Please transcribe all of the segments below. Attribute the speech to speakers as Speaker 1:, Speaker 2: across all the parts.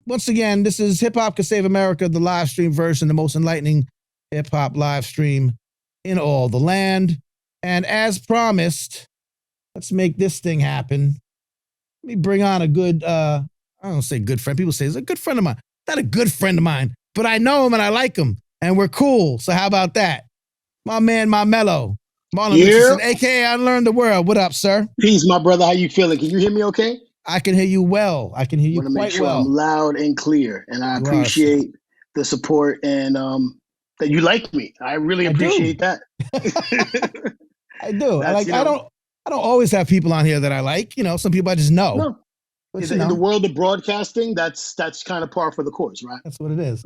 Speaker 1: once again, this is Hip Hop Could Save America, the live stream version, the most enlightening hip hop live stream in all the land. And as promised, let's make this thing happen. Let me bring on a good, I don't say good friend. People say he's a good friend of mine. Not a good friend of mine, but I know him and I like him and we're cool. So how about that? My man, my mellow, Marlon Richardson, aka UnLearn The World. What up, sir?
Speaker 2: Peace, my brother. How you feeling? Can you hear me okay?
Speaker 1: I can hear you well. I can hear you
Speaker 2: Want to
Speaker 1: quite
Speaker 2: make sure
Speaker 1: well.
Speaker 2: I'm loud and clear, and I appreciate the support and that you like me. I really appreciate that.
Speaker 1: I do. I don't always have people on here that I like. You know, some people I just know.
Speaker 2: No. But, in the world of broadcasting, that's kind of par for the course, right?
Speaker 1: That's what it is.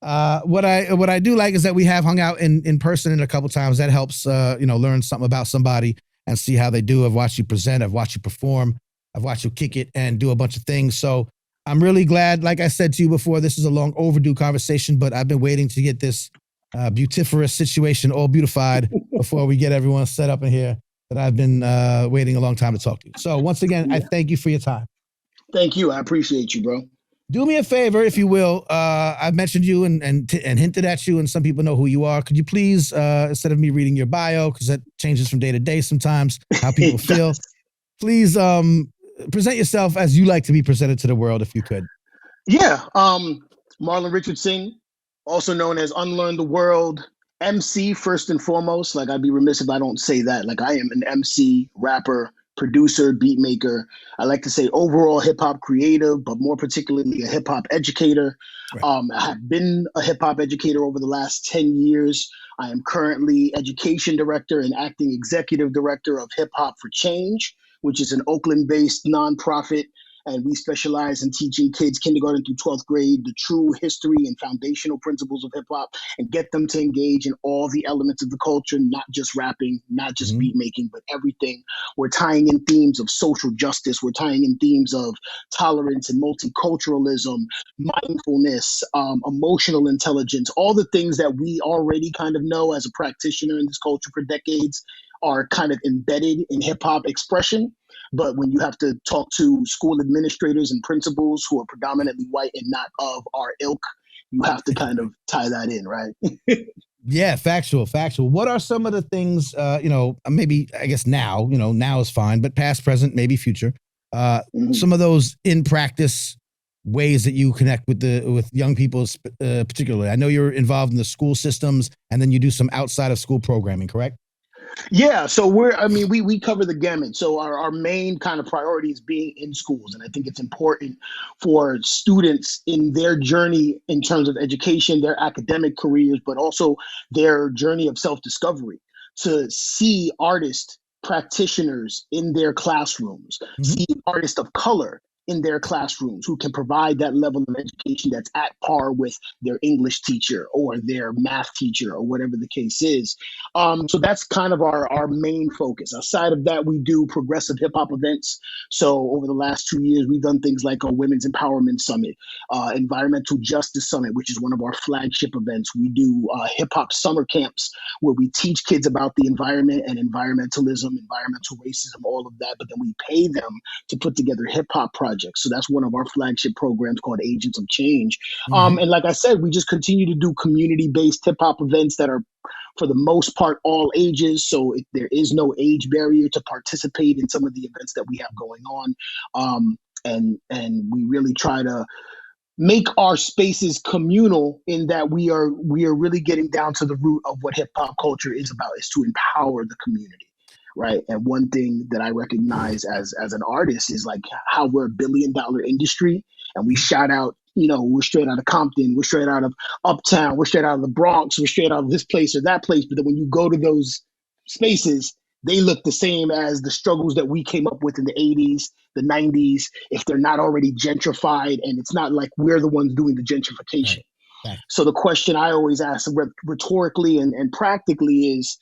Speaker 1: What I do like is that we have hung out in person a couple times. That helps, learn something about somebody and see how they do. I've watched you present. I've watched you perform. I've watched you kick it and do a bunch of things. So I'm really glad. Like I said to you before, this is a long overdue conversation, but I've been waiting to get this beautiferous situation all beautified before we get everyone set up in here that I've been waiting a long time to talk to you. So once again, I thank you for your time.
Speaker 2: Thank you. I appreciate you, bro.
Speaker 1: Do me a favor, if you will. I've mentioned you and hinted at you, and some people know who you are. Could you please, instead of me reading your bio, because that changes from day to day sometimes, how people feel, please present yourself as you like to be presented to the world, if you could.
Speaker 2: Yeah. Marlon Richardson, also known as UnLearn The World, MC first and foremost. Like, I'd be remiss if I don't say that. Like, I am an MC, rapper, producer, beat maker. I like to say overall hip hop creative, but more particularly a hip hop educator. Right. I have been a hip hop educator over the last 10 years. I am currently education director and acting executive director of Hip Hop for Change, which is an Oakland-based nonprofit. And we specialize in teaching kids kindergarten through 12th grade the true history and foundational principles of hip hop and get them to engage in all the elements of the culture, not just rapping, not just beat making, but everything. We're tying in themes of social justice. We're tying in themes of tolerance and multiculturalism, mindfulness, emotional intelligence, all the things that we already kind of know as a practitioner in this culture for decades are kind of embedded in hip hop expression. But when you have to talk to school administrators and principals who are predominantly white and not of our ilk, you have to kind of tie that in, right?
Speaker 1: Yeah, factual. What are some of the things, maybe, I guess now is fine, but past, present, maybe future, some of those in practice ways that you connect with young people, particularly? I know you're involved in the school systems, and then you do some outside of school programming, correct?
Speaker 2: Yeah, so we cover the gamut. So our main kind of priority is being in schools. And I think it's important for students in their journey in terms of education, their academic careers, but also their journey of self-discovery, to see artists, practitioners in their classrooms, see artists of color in their classrooms who can provide that level of education that's at par with their English teacher or their math teacher or whatever the case is. So that's kind of our main focus. Aside of that, we do progressive hip hop events. So over the last 2 years, we've done things like a Women's Empowerment Summit, Environmental Justice Summit, which is one of our flagship events. We do hip hop summer camps where we teach kids about the environment and environmentalism, environmental racism, all of that, but then we pay them to put together hip hop projects. So that's one of our flagship programs called Agents of Change. And like I said, we just continue to do community-based hip hop events that are, for the most part, all ages. So there is no age barrier to participate in some of the events that we have going on. And we really try to make our spaces communal in that we are really getting down to the root of what hip hop culture is about, is to empower the community. Right. And one thing that I recognize as an artist is like how we're $1 billion industry, and we shout out, we're straight out of Compton, we're straight out of Uptown, we're straight out of the Bronx, we're straight out of this place or that place. But then when you go to those spaces, they look the same as the struggles that we came up with in the 80s, the 90s, if they're not already gentrified. And it's not like we're the ones doing the gentrification. Right. So the question I always ask rhetorically and practically is,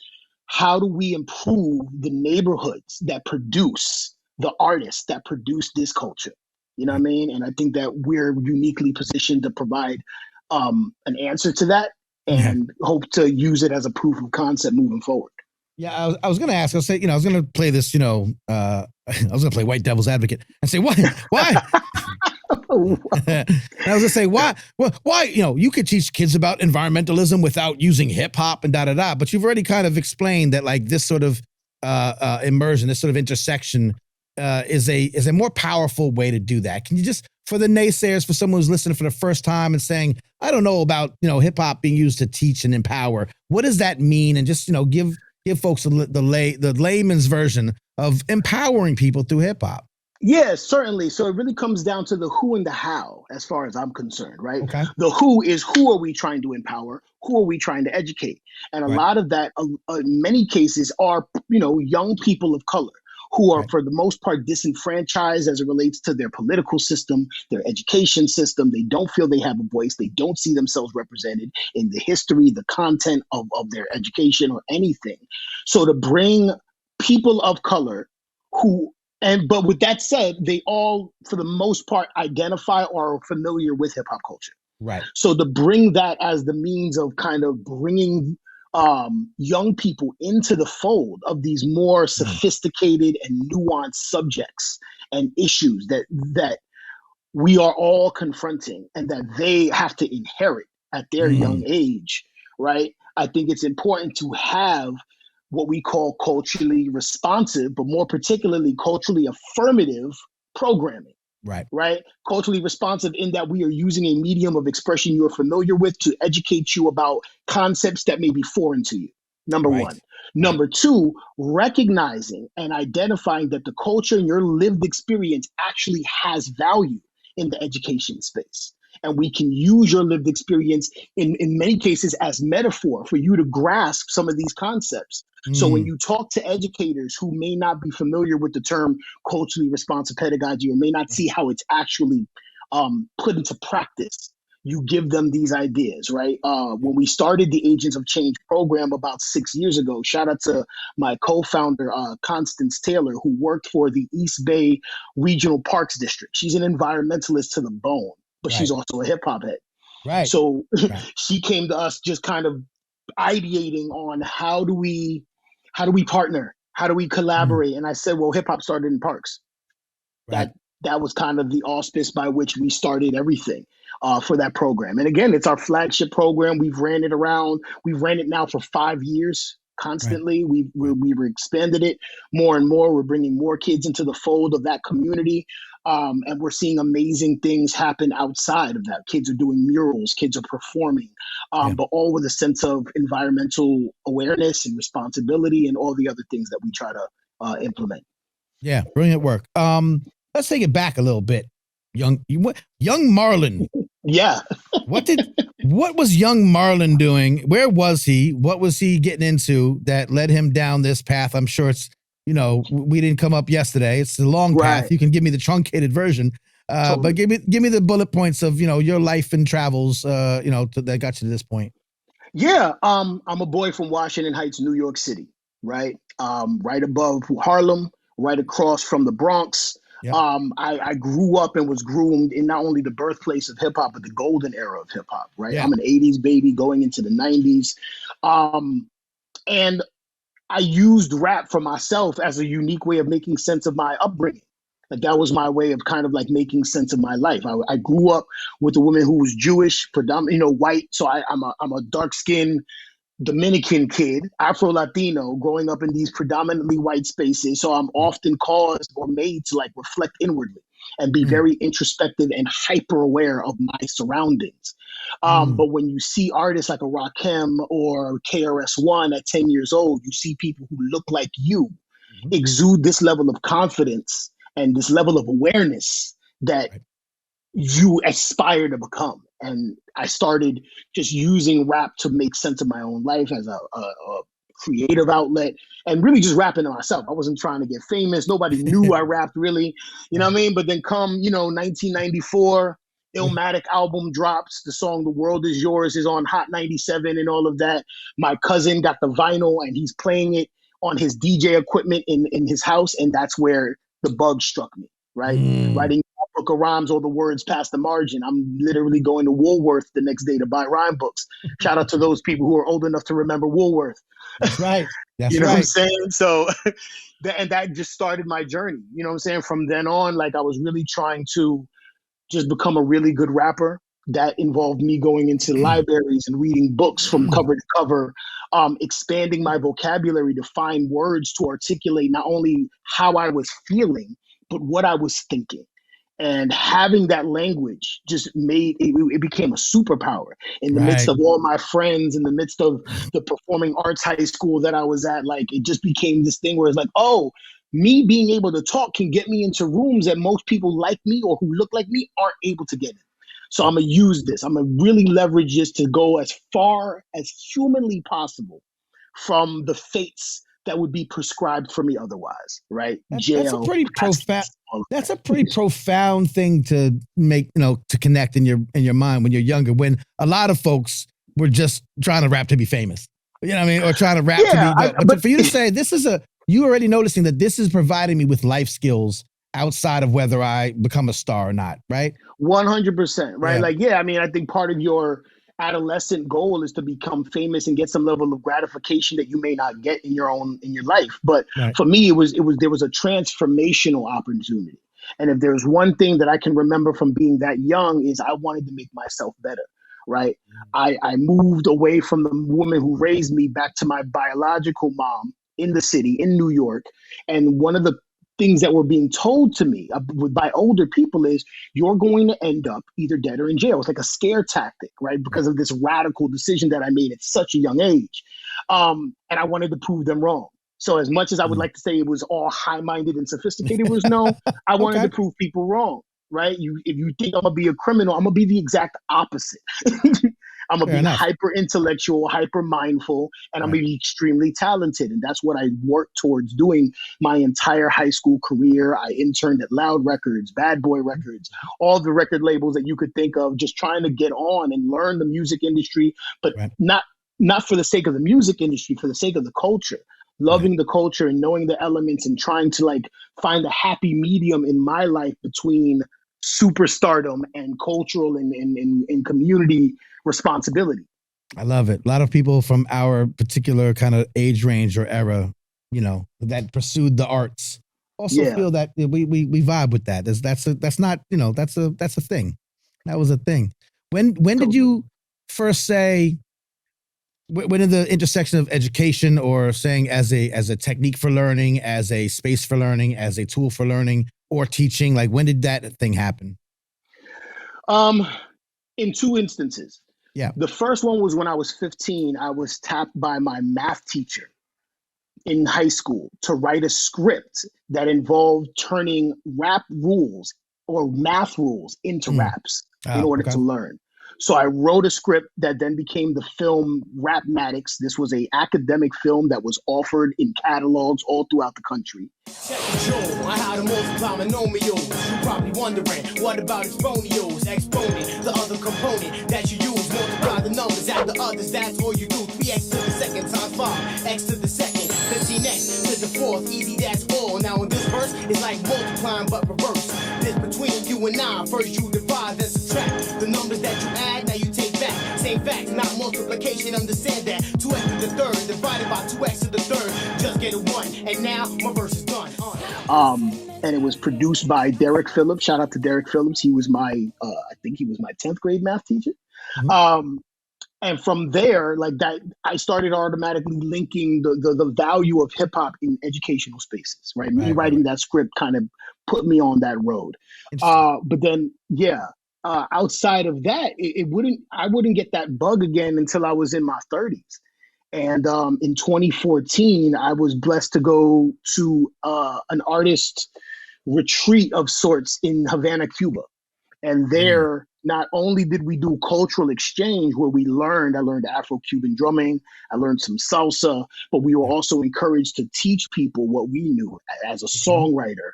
Speaker 2: how do we improve the neighborhoods that produce the artists that produce this culture? You know what I mean? And I think that we're uniquely positioned to provide an answer to that and hope to use it as a proof of concept moving forward.
Speaker 1: Yeah, I was going to ask, I was going to play this, I was going to play white devil's advocate and say, why I was gonna say, why? Well, why? You could teach kids about environmentalism without using hip hop and da da da. But you've already kind of explained that, like, this sort of immersion, this sort of intersection, is a more powerful way to do that. Can you just, for the naysayers, for someone who's listening for the first time and saying, I don't know about hip hop being used to teach and empower, what does that mean? And just give folks the layman's version of empowering people through hip hop.
Speaker 2: Yeah, certainly. So it really comes down to the who and the how, as far as I'm concerned, right?
Speaker 1: Okay.
Speaker 2: The who is, who are we trying to empower? Who are we trying to educate? And a
Speaker 1: Right.
Speaker 2: lot of that, in many cases, are young people of color who are,
Speaker 1: Right.
Speaker 2: for the most part, disenfranchised as it relates to their political system, their education system. They don't feel they have a voice. They don't see themselves represented in the history, the content of their education or anything. So to bring people of color who but with that said, they all, for the most part, identify or are familiar with hip hop culture.
Speaker 1: Right.
Speaker 2: So to bring that as the means of kind of bringing young people into the fold of these more sophisticated and nuanced subjects and issues that we are all confronting and that they have to inherit at their young age, right? I think it's important to have what we call culturally responsive, but more particularly culturally affirmative programming. Right? Culturally responsive in that we are using a medium of expression you're familiar with to educate you about concepts that may be foreign to you. Number one. Number two, recognizing and identifying that the culture and your lived experience actually has value in the education space. And we can use your lived experience in many cases as metaphor for you to grasp some of these concepts. So when you talk to educators who may not be familiar with the term culturally responsive pedagogy or may not see how it's actually put into practice, you give them these ideas, right? When we started the Agents of Change program about 6 years ago, shout out to my co-founder, Constance Taylor, who worked for the East Bay Regional Parks District. She's an environmentalist to the bone, but she's also a hip hop head.
Speaker 1: Right.
Speaker 2: So she came to us just kind of ideating on how do we partner? How do we collaborate? And I said, well, hip hop started in parks. That was kind of the auspice by which we started everything for that program. And again, it's our flagship program. We've ran it now for 5 years constantly. We've expanded it more and more. We're bringing more kids into the fold of that community. And we're seeing amazing things happen outside of that. Kids are doing murals, kids are performing, but all with a sense of environmental awareness and responsibility and all the other things that we try to implement.
Speaker 1: Yeah, brilliant work. Let's take it back a little bit. Young Marlon.
Speaker 2: Yeah.
Speaker 1: What was young Marlon doing? Where was he? What was he getting into that led him down this path? I'm sure it's, we didn't come up yesterday. It's the long path. You can give me the truncated version. But give me the bullet points of, your life and travels, that got you to this point.
Speaker 2: Yeah. I'm a boy from Washington Heights, New York City, right? Right above Harlem, right across from the Bronx. Yep. I grew up and was groomed in not only the birthplace of hip hop, but the golden era of hip hop, right? Yeah. I'm an 80s baby going into the 90s. And I used rap for myself as a unique way of making sense of my upbringing. Like that was my way of kind of like making sense of my life. I grew up with a woman who was Jewish, predominantly, white. So I'm a dark-skinned Dominican kid, Afro-Latino, growing up in these predominantly white spaces. So I'm often caused or made to like reflect inwardly and be very introspective and hyper aware of my surroundings. But when you see artists like a Rakim or KRS-One at 10 years old, you see people who look like you exude this level of confidence and this level of awareness that you aspire to become. And I started just using rap to make sense of my own life as a creative outlet and really just rapping to myself. I wasn't trying to get famous. Nobody knew I rapped really, you know what I mean? But then 1994, Illmatic album drops. The song The World Is Yours is on Hot 97 and all of that. My cousin got the vinyl and he's playing it on his DJ equipment in his house. And that's where the bug struck me, right? Writing a book of rhymes or the words past the margin. I'm literally going to Woolworth the next day to buy rhyme books. Shout out to those people who are old enough to remember Woolworth.
Speaker 1: That's right.
Speaker 2: You know what I'm saying? So, and that just started my journey. You know what I'm saying? From then on, like I was really trying to just become a really good rapper. That involved me going into libraries and reading books from cover to cover, expanding my vocabulary to find words to articulate not only how I was feeling, but what I was thinking. And having that language just made it became a superpower in the midst
Speaker 1: Right.
Speaker 2: of all my friends, in the midst of the performing arts high school that I was at. Like, it just became this thing where it's like, oh, me being able to talk can get me into rooms that most people like me or who look like me aren't able to get in. So I'm gonna use this. I'm gonna really leverage this to go as far as humanly possible from the fates that would be prescribed for me otherwise, right?
Speaker 1: That's a
Speaker 2: Jail.
Speaker 1: pretty profound.
Speaker 2: all of
Speaker 1: That's
Speaker 2: that.
Speaker 1: a pretty profound thing to make, to connect in your mind when you're younger. When a lot of folks were just trying to rap to be famous, you know what I mean, or trying to rap to
Speaker 2: Yeah,
Speaker 1: be. But for you to say you already noticing that this is providing me with life skills outside of whether I become a star or not, right?
Speaker 2: 100%, right?
Speaker 1: Yeah.
Speaker 2: Like, yeah, I mean, I think part of your adolescent goal is to become famous and get some level of gratification that you may not get in your life. But
Speaker 1: Right.
Speaker 2: for me, there was a transformational opportunity. And if there's one thing that I can remember from being that young is I wanted to make myself better, right? I moved away from the woman who raised me back to my biological mom in the city in New York. And one of the things that were being told to me by older people is you're going to end up either dead or in jail. It's like a scare tactic, right? Because of this radical decision that I made at such a young age. And I wanted to prove them wrong. So as much as I would like to say it was all high-minded and sophisticated, it was no, I wanted
Speaker 1: Okay.
Speaker 2: to prove people wrong, right? If you think I'm gonna be a criminal, I'm gonna be the exact opposite. I'm gonna
Speaker 1: Fair
Speaker 2: be
Speaker 1: enough.
Speaker 2: hyper intellectual, hyper mindful, and I'm
Speaker 1: Right.
Speaker 2: gonna be extremely talented. And that's what I worked towards doing my entire high school career. I interned at Loud Records, Bad Boy Records, all the record labels that you could think of, just trying to get on and learn the music industry, but
Speaker 1: Right.
Speaker 2: not for the sake of the music industry, for the sake of the culture.
Speaker 1: Right.
Speaker 2: Loving the culture and knowing the elements and trying to like find a happy medium in my life between superstardom and cultural and community responsibility.
Speaker 1: I love it. A lot of people from our particular kind of age range or era, that pursued the arts also
Speaker 2: Yeah.
Speaker 1: feel that we vibe with that. That's not, that's a thing. That was a thing. When did you first say when in the intersection of education or saying as a technique for learning, as a space for learning, as a tool for learning or teaching, like when did that thing happen?
Speaker 2: In two instances.
Speaker 1: Yeah.
Speaker 2: The first one was when I was 15. I was tapped by my math teacher in high school to write a script that involved turning rap rules or math rules into raps in order
Speaker 1: Okay.
Speaker 2: to learn. So I wrote a script that then became the film Rapmatics. This was a academic film that was offered in catalogs all throughout the country.
Speaker 3: Check the Joe, I how to multiply monomials. You probably wondering, what about exponentials? Exponent, the other component that you use. Multiply the numbers, add the others, that's all you do. 3x to the second times 5, x to the second, 15x to the fourth, easy, that's all. Now in this verse, it's like multiplying but reverse. This between you and I, first you divide, then subtract. The numbers that you add, now you take back. Same facts, not multiplication, understand that. 2x to the third, divided by 2x to the third, just get a 1. And now, my verse is done.
Speaker 2: And it was produced by Derek Phillips. Shout out to Derek Phillips. He was I think he was my 10th grade math teacher.
Speaker 1: Mm-hmm.
Speaker 2: And from there, like that, I started automatically linking the value of hip hop in educational spaces, right? Me writing that script kind of put me on that road. But then, outside of that, I wouldn't get that bug again until I was in my 30s. And in 2014, I was blessed to go to an artist retreat of sorts in Havana, Cuba. And there, not only did we do cultural exchange where I learned Afro-Cuban drumming, I learned some salsa, but we were also encouraged to teach people what we knew as a songwriter,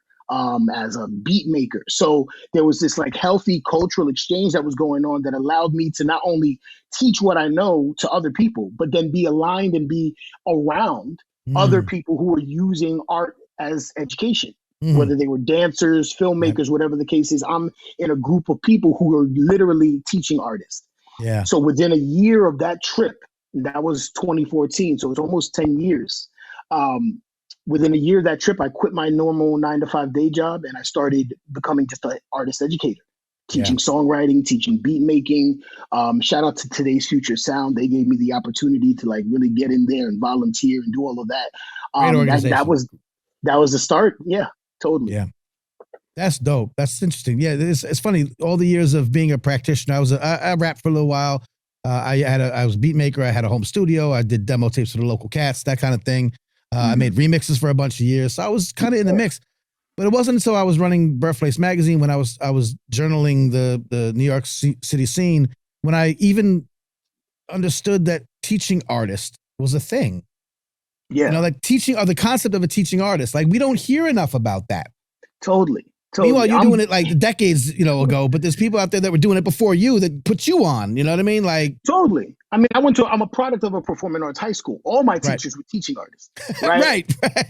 Speaker 2: as a beat maker. So there was this like healthy cultural exchange that was going on that allowed me to not only teach what I know to other people, but then be aligned and be around other people who were using art as education. Whether they were dancers, filmmakers, whatever the case is, I'm in a group of people who are literally teaching artists.
Speaker 1: Yeah.
Speaker 2: So within a year of that trip, that was 2014, so it's almost 10 years. Within a year of that trip, I quit my normal 9-to-5 day job and I started becoming just an artist educator. teaching songwriting, teaching beat making. Shout out to Today's Future Sound. They gave me the opportunity to like really get in there and volunteer and do all of that.
Speaker 1: Great organization.
Speaker 2: That was the start. Yeah, totally.
Speaker 1: Yeah. That's dope. That's interesting. Yeah, it's funny. All the years of being a practitioner, I rapped for a little while. I was a beat maker. I had a home studio. I did demo tapes for the local cats, that kind of thing. I made remixes for a bunch of years. So I was kind of in the mix. But it wasn't until I was running Birthplace Magazine, when I was journaling the New York City scene, when I even understood that teaching artists was a thing.
Speaker 2: Yeah.
Speaker 1: You know, like teaching, or the concept of a teaching artist. Like, we don't hear enough about that.
Speaker 2: Totally.
Speaker 1: Meanwhile, you're doing it like decades, ago, but there's people out there that were doing it before you that put you on, you know what I mean? Like,
Speaker 2: totally. I mean, I'm a product of a performing arts high school. All my teachers were teaching artists, right?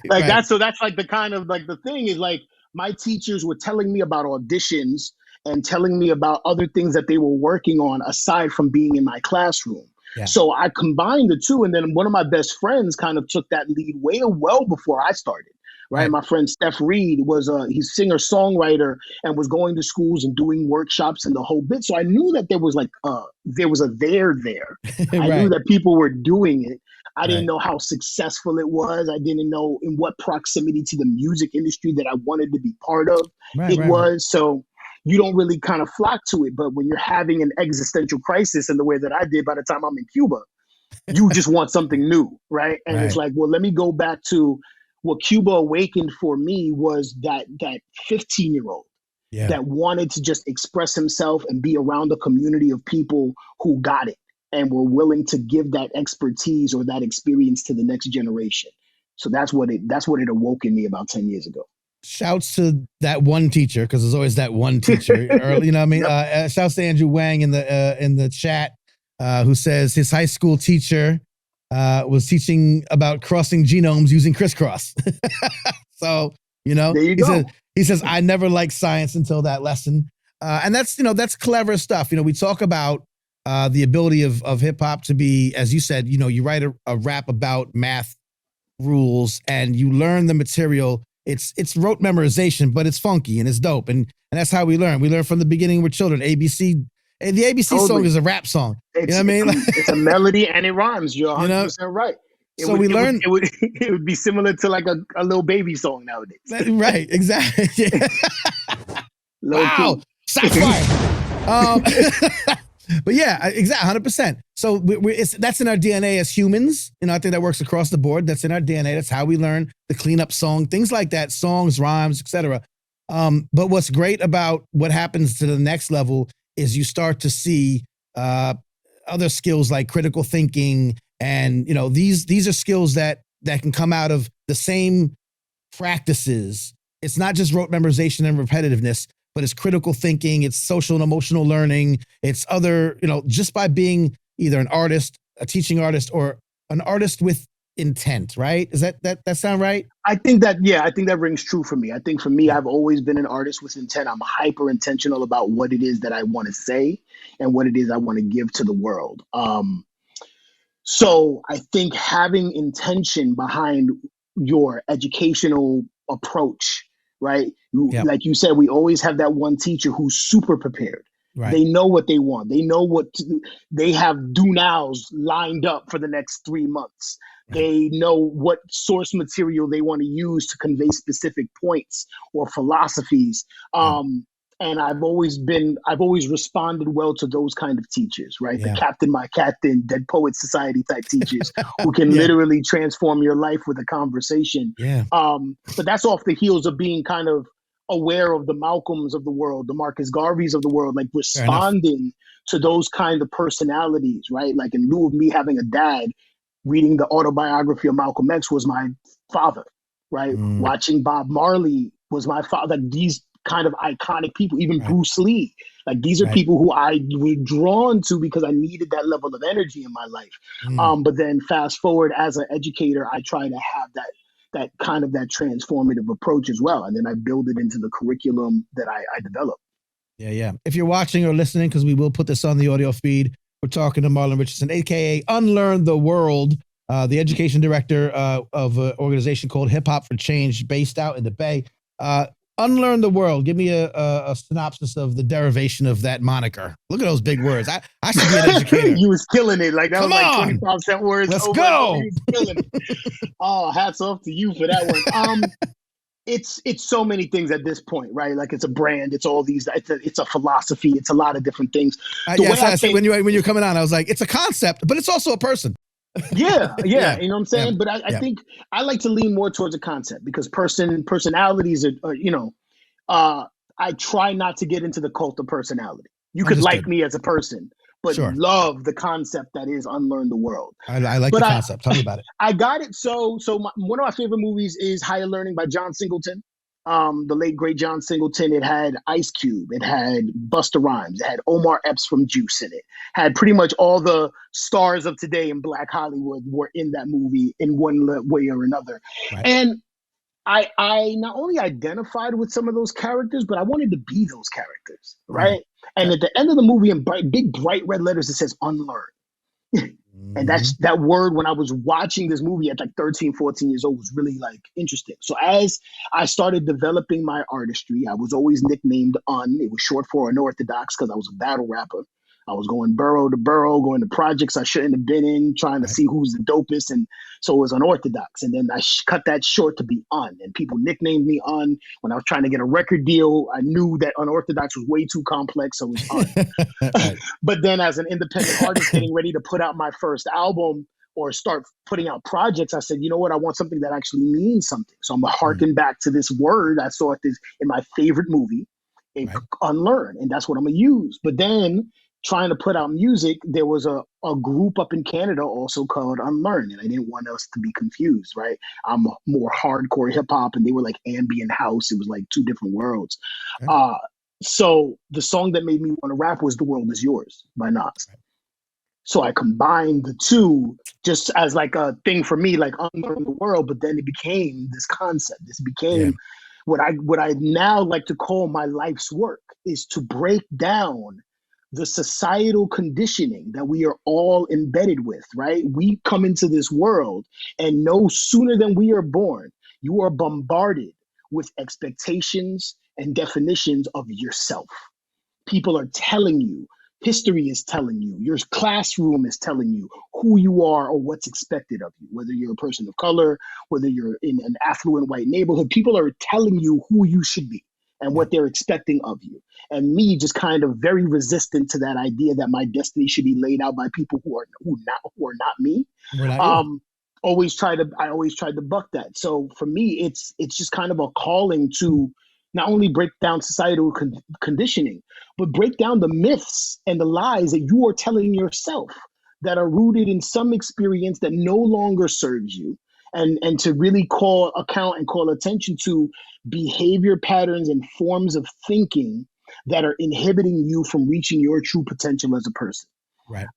Speaker 2: That's like the kind of like the thing is like my teachers were telling me about auditions and telling me about other things that they were working on aside from being in my classroom. Yeah. So I combined the two, and then one of my best friends kind of took that lead well before I started. Right. My friend Steph Reed he's singer-songwriter and was going to schools and doing workshops and the whole bit. So I knew that there was a there there. I knew that people were doing it. I didn't know how successful it was. I didn't know in what proximity to the music industry that I wanted to be part of was. So you don't really kind of flock to it. But when you're having an existential crisis in the way that I did by the time I'm in Cuba, you just want something new. Right. And it's like, well, let me go back to what Cuba awakened for me was that 15-year-old that wanted to just express himself and be around a community of people who got it and were willing to give that expertise or that experience to the next generation. So that's what it awoke in me about 10 years ago.
Speaker 1: Shouts to that one teacher, because there's always that one teacher. Early, you know what I mean? Shouts to Andrew Wang in the chat, who says his high school teacher was teaching about crossing genomes using crisscross. So,
Speaker 2: there you go.
Speaker 1: He says, I never liked science until that lesson. And that's clever stuff. We talk about the ability of hip hop to be, as you said, you write a rap about math rules and you learn the material. It's rote memorization, but it's funky and it's dope. And that's how we learn. We learn from the beginning. We're children. ABC. And the ABC song is a rap song. You know what I mean?
Speaker 2: It's a melody and it rhymes. You're 100% right. It would be similar to like a little baby song nowadays.
Speaker 1: Right, exactly. Yeah. Wow, sci-fi. But yeah, exactly, 100%. So that's in our DNA as humans. I think that works across the board. That's in our DNA. That's how we learn the cleanup song, things like that, songs, rhymes, etc. But what's great about what happens to the next level is you start to see other skills like critical thinking, and these are skills that can come out of the same practices. It's not just rote memorization and repetitiveness, but it's critical thinking, it's social and emotional learning, it's other, just by being either an artist, a teaching artist, or an artist with intent, right? Is that sound right?
Speaker 2: I think that rings true for me. I think for me, I've always been an artist with intent. I'm hyper intentional about what it is that I want to say and what it is I want to give to the world. So I think having intention behind your educational approach, right? Yep. Like you said, we always have that one teacher who's super prepared. Right. They know what they want. They know what to do. They have do nows lined up for the next 3 months. They know what source material they want to use to convey specific points or philosophies. And I've always responded well to those kind of teachers, right? Yeah. The Captain, My Captain, Dead Poet Society type teachers who can literally transform your life with a conversation. Yeah. But that's off the heels of being kind of aware of the Malcolms of the world, the Marcus Garveys of the world, like responding to those kind of personalities, right? Like in lieu of me having a dad, reading the autobiography of Malcolm X was my father, right? Watching Bob Marley was my father. Like these kind of iconic people, even Bruce Lee, like these are people who I was drawn to because I needed that level of energy in my life. But then fast forward as an educator, I try to have that kind of that transformative approach as well. And then I build it into the curriculum that I develop.
Speaker 1: Yeah. If you're watching or listening, because we will put this on the audio feed, we're talking to Marlon Richardson, aka UnLearn The World, the education director of an organization called Hip Hop for Change, based out in the Bay. Unlearn the World. Give me a synopsis of the derivation of that moniker. Look at those big words. I should be an educator.
Speaker 2: You was killing it. Like that
Speaker 1: Come
Speaker 2: was like
Speaker 1: on.
Speaker 2: 25 words
Speaker 1: Let's
Speaker 2: over
Speaker 1: go.
Speaker 2: and over. You was killing it. Oh, hats off to you for that one. It's so many things at this point, right? Like it's a brand, it's all these, it's a philosophy, it's a lot of different things.
Speaker 1: I said when you're coming on, I was like, it's a concept, but it's also a person.
Speaker 2: Yeah, you know what I'm saying?
Speaker 1: Yeah,
Speaker 2: but I think I like to lean more towards a concept because personalities are you know, I try not to get into the cult of personality. You could like me as a person, but love the concept that is Unlearn the World.
Speaker 1: I like the concept. Tell me about it.
Speaker 2: I got it. So one of my favorite movies is Higher Learning by John Singleton. The late great John Singleton. It had Ice Cube. It had Busta Rhymes. It had Omar Epps from Juice in it. Had pretty much all the stars of today in Black Hollywood were in that movie in one way or another. Right. And I not only identified with some of those characters, but I wanted to be those characters, right? And at the end of the movie, in big bright red letters, it says unlearn. And that's that word when I was watching this movie at like 13, 14 years old was really like interesting. So as I started developing my artistry, I was always nicknamed It was short for unorthodox because I was a battle rapper. I was going borough to borough, going to projects I shouldn't have been in, trying to see who's the dopest. And so it was unorthodox. And then I cut that short to be and people nicknamed me When I was trying to get a record deal, I knew that unorthodox was way too complex. So it was But then as an independent artist getting ready to put out my first album or start putting out projects, I said, you know what? I want something that actually means something. So I'm going to harken back to this word. I saw it in my favorite movie, unlearn. And that's what I'm going to use. But then trying to put out music, there was a group up in Canada also called UnLearn, and I didn't want us to be confused, right? I'm more hardcore hip hop, and they were like ambient house. It was like two different worlds. Okay. So the song that made me want to rap was "The World Is Yours" by Nas. Right. So I combined the two just as like a thing for me, like unlearn the world. But then it became this concept. This became what I now like to call my life's work, is to break down the societal conditioning that we are all embedded with, right? We come into this world, and no sooner than we are born, you are bombarded with expectations and definitions of yourself. People are telling you, history is telling you, your classroom is telling you who you are or what's expected of you, whether you're a person of color, whether you're in an affluent white neighborhood. People are telling you who you should be and what they're expecting of you. And me just kind of very resistant to that idea that my destiny should be laid out by people who are not me. I always tried to buck that. So for me, it's just kind of a calling to not only break down societal conditioning, but break down the myths and the lies that you are telling yourself that are rooted in some experience that no longer serves you. And to really call account and call attention to behavior patterns and forms of thinking that are inhibiting you from reaching your true potential as a person. Right.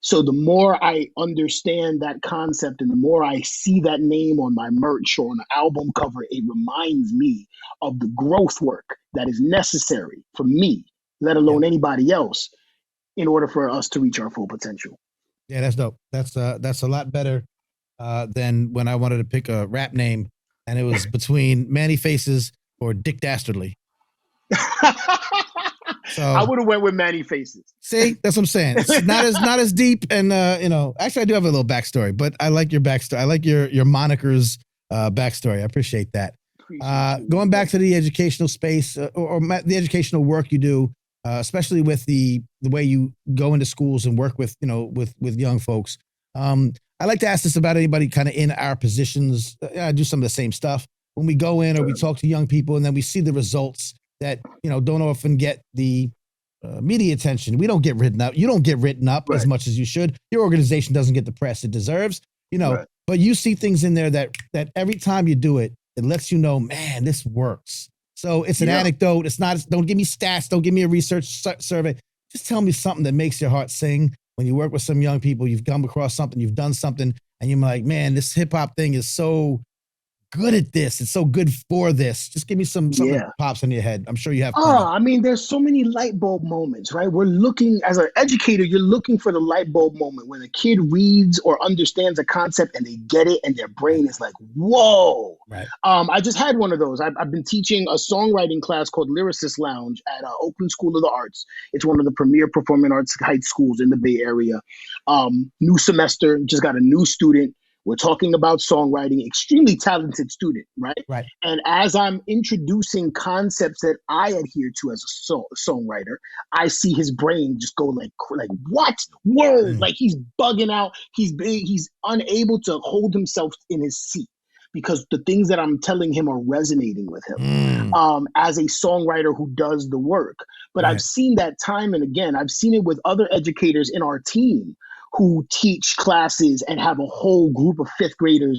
Speaker 2: So the more I understand that concept and the more I see that name on my merch or on an album cover, it reminds me of the growth work that is necessary for me, let alone anybody else, in order for us to reach our full potential.
Speaker 1: Yeah, that's dope. That's a lot better than when I wanted to pick a rap name and it was between Manny Faces or Dick Dastardly. So
Speaker 2: I would have went with Manny Faces.
Speaker 1: See, that's what I'm saying. It's not as deep, and actually, I do have a little backstory, but I like your backstory. I like your moniker's backstory. I appreciate that. Going back to the educational space or the educational work you do, especially with the way you go into schools and work with with young folks. I like to ask this about anybody kind of in our positions. I do some of the same stuff when we go in or we talk to young people, and then we see the results that don't often get the media attention. We don't get written up. You don't get written up as much as you should. Your organization doesn't get the press it deserves. But you see things in there that every time you do it, it lets you know, man, this works. So it's an anecdote. It's not. Don't give me stats. Don't give me a research survey. Just tell me something that makes your heart sing. When you work with some young people, you've come across something, you've done something, and you're like, man, this hip hop thing is so good at this. It's so good for this. Just give me something
Speaker 2: Yeah.
Speaker 1: that pops in your head. I'm sure you have plenty.
Speaker 2: I mean, there's so many light bulb moments, right? We're looking, as an educator, you're looking for the light bulb moment when a kid reads or understands a concept and they get it and their brain is like, whoa.
Speaker 1: Right.
Speaker 2: I just had one of those. I've been teaching a songwriting class called Lyricist Lounge at Oakland School of the Arts. It's one of the premier performing arts high schools in the Bay Area. New semester, just got a new student. We're talking about songwriting, extremely talented student, right?
Speaker 1: Right.
Speaker 2: And as I'm introducing concepts that I adhere to as a songwriter, I see his brain just go like what word? Like he's bugging out. He's unable to hold himself in his seat because the things that I'm telling him are resonating with him as a songwriter who does the work. But I've seen that time and again. I've seen it with other educators in our team who teach classes and have a whole group of fifth graders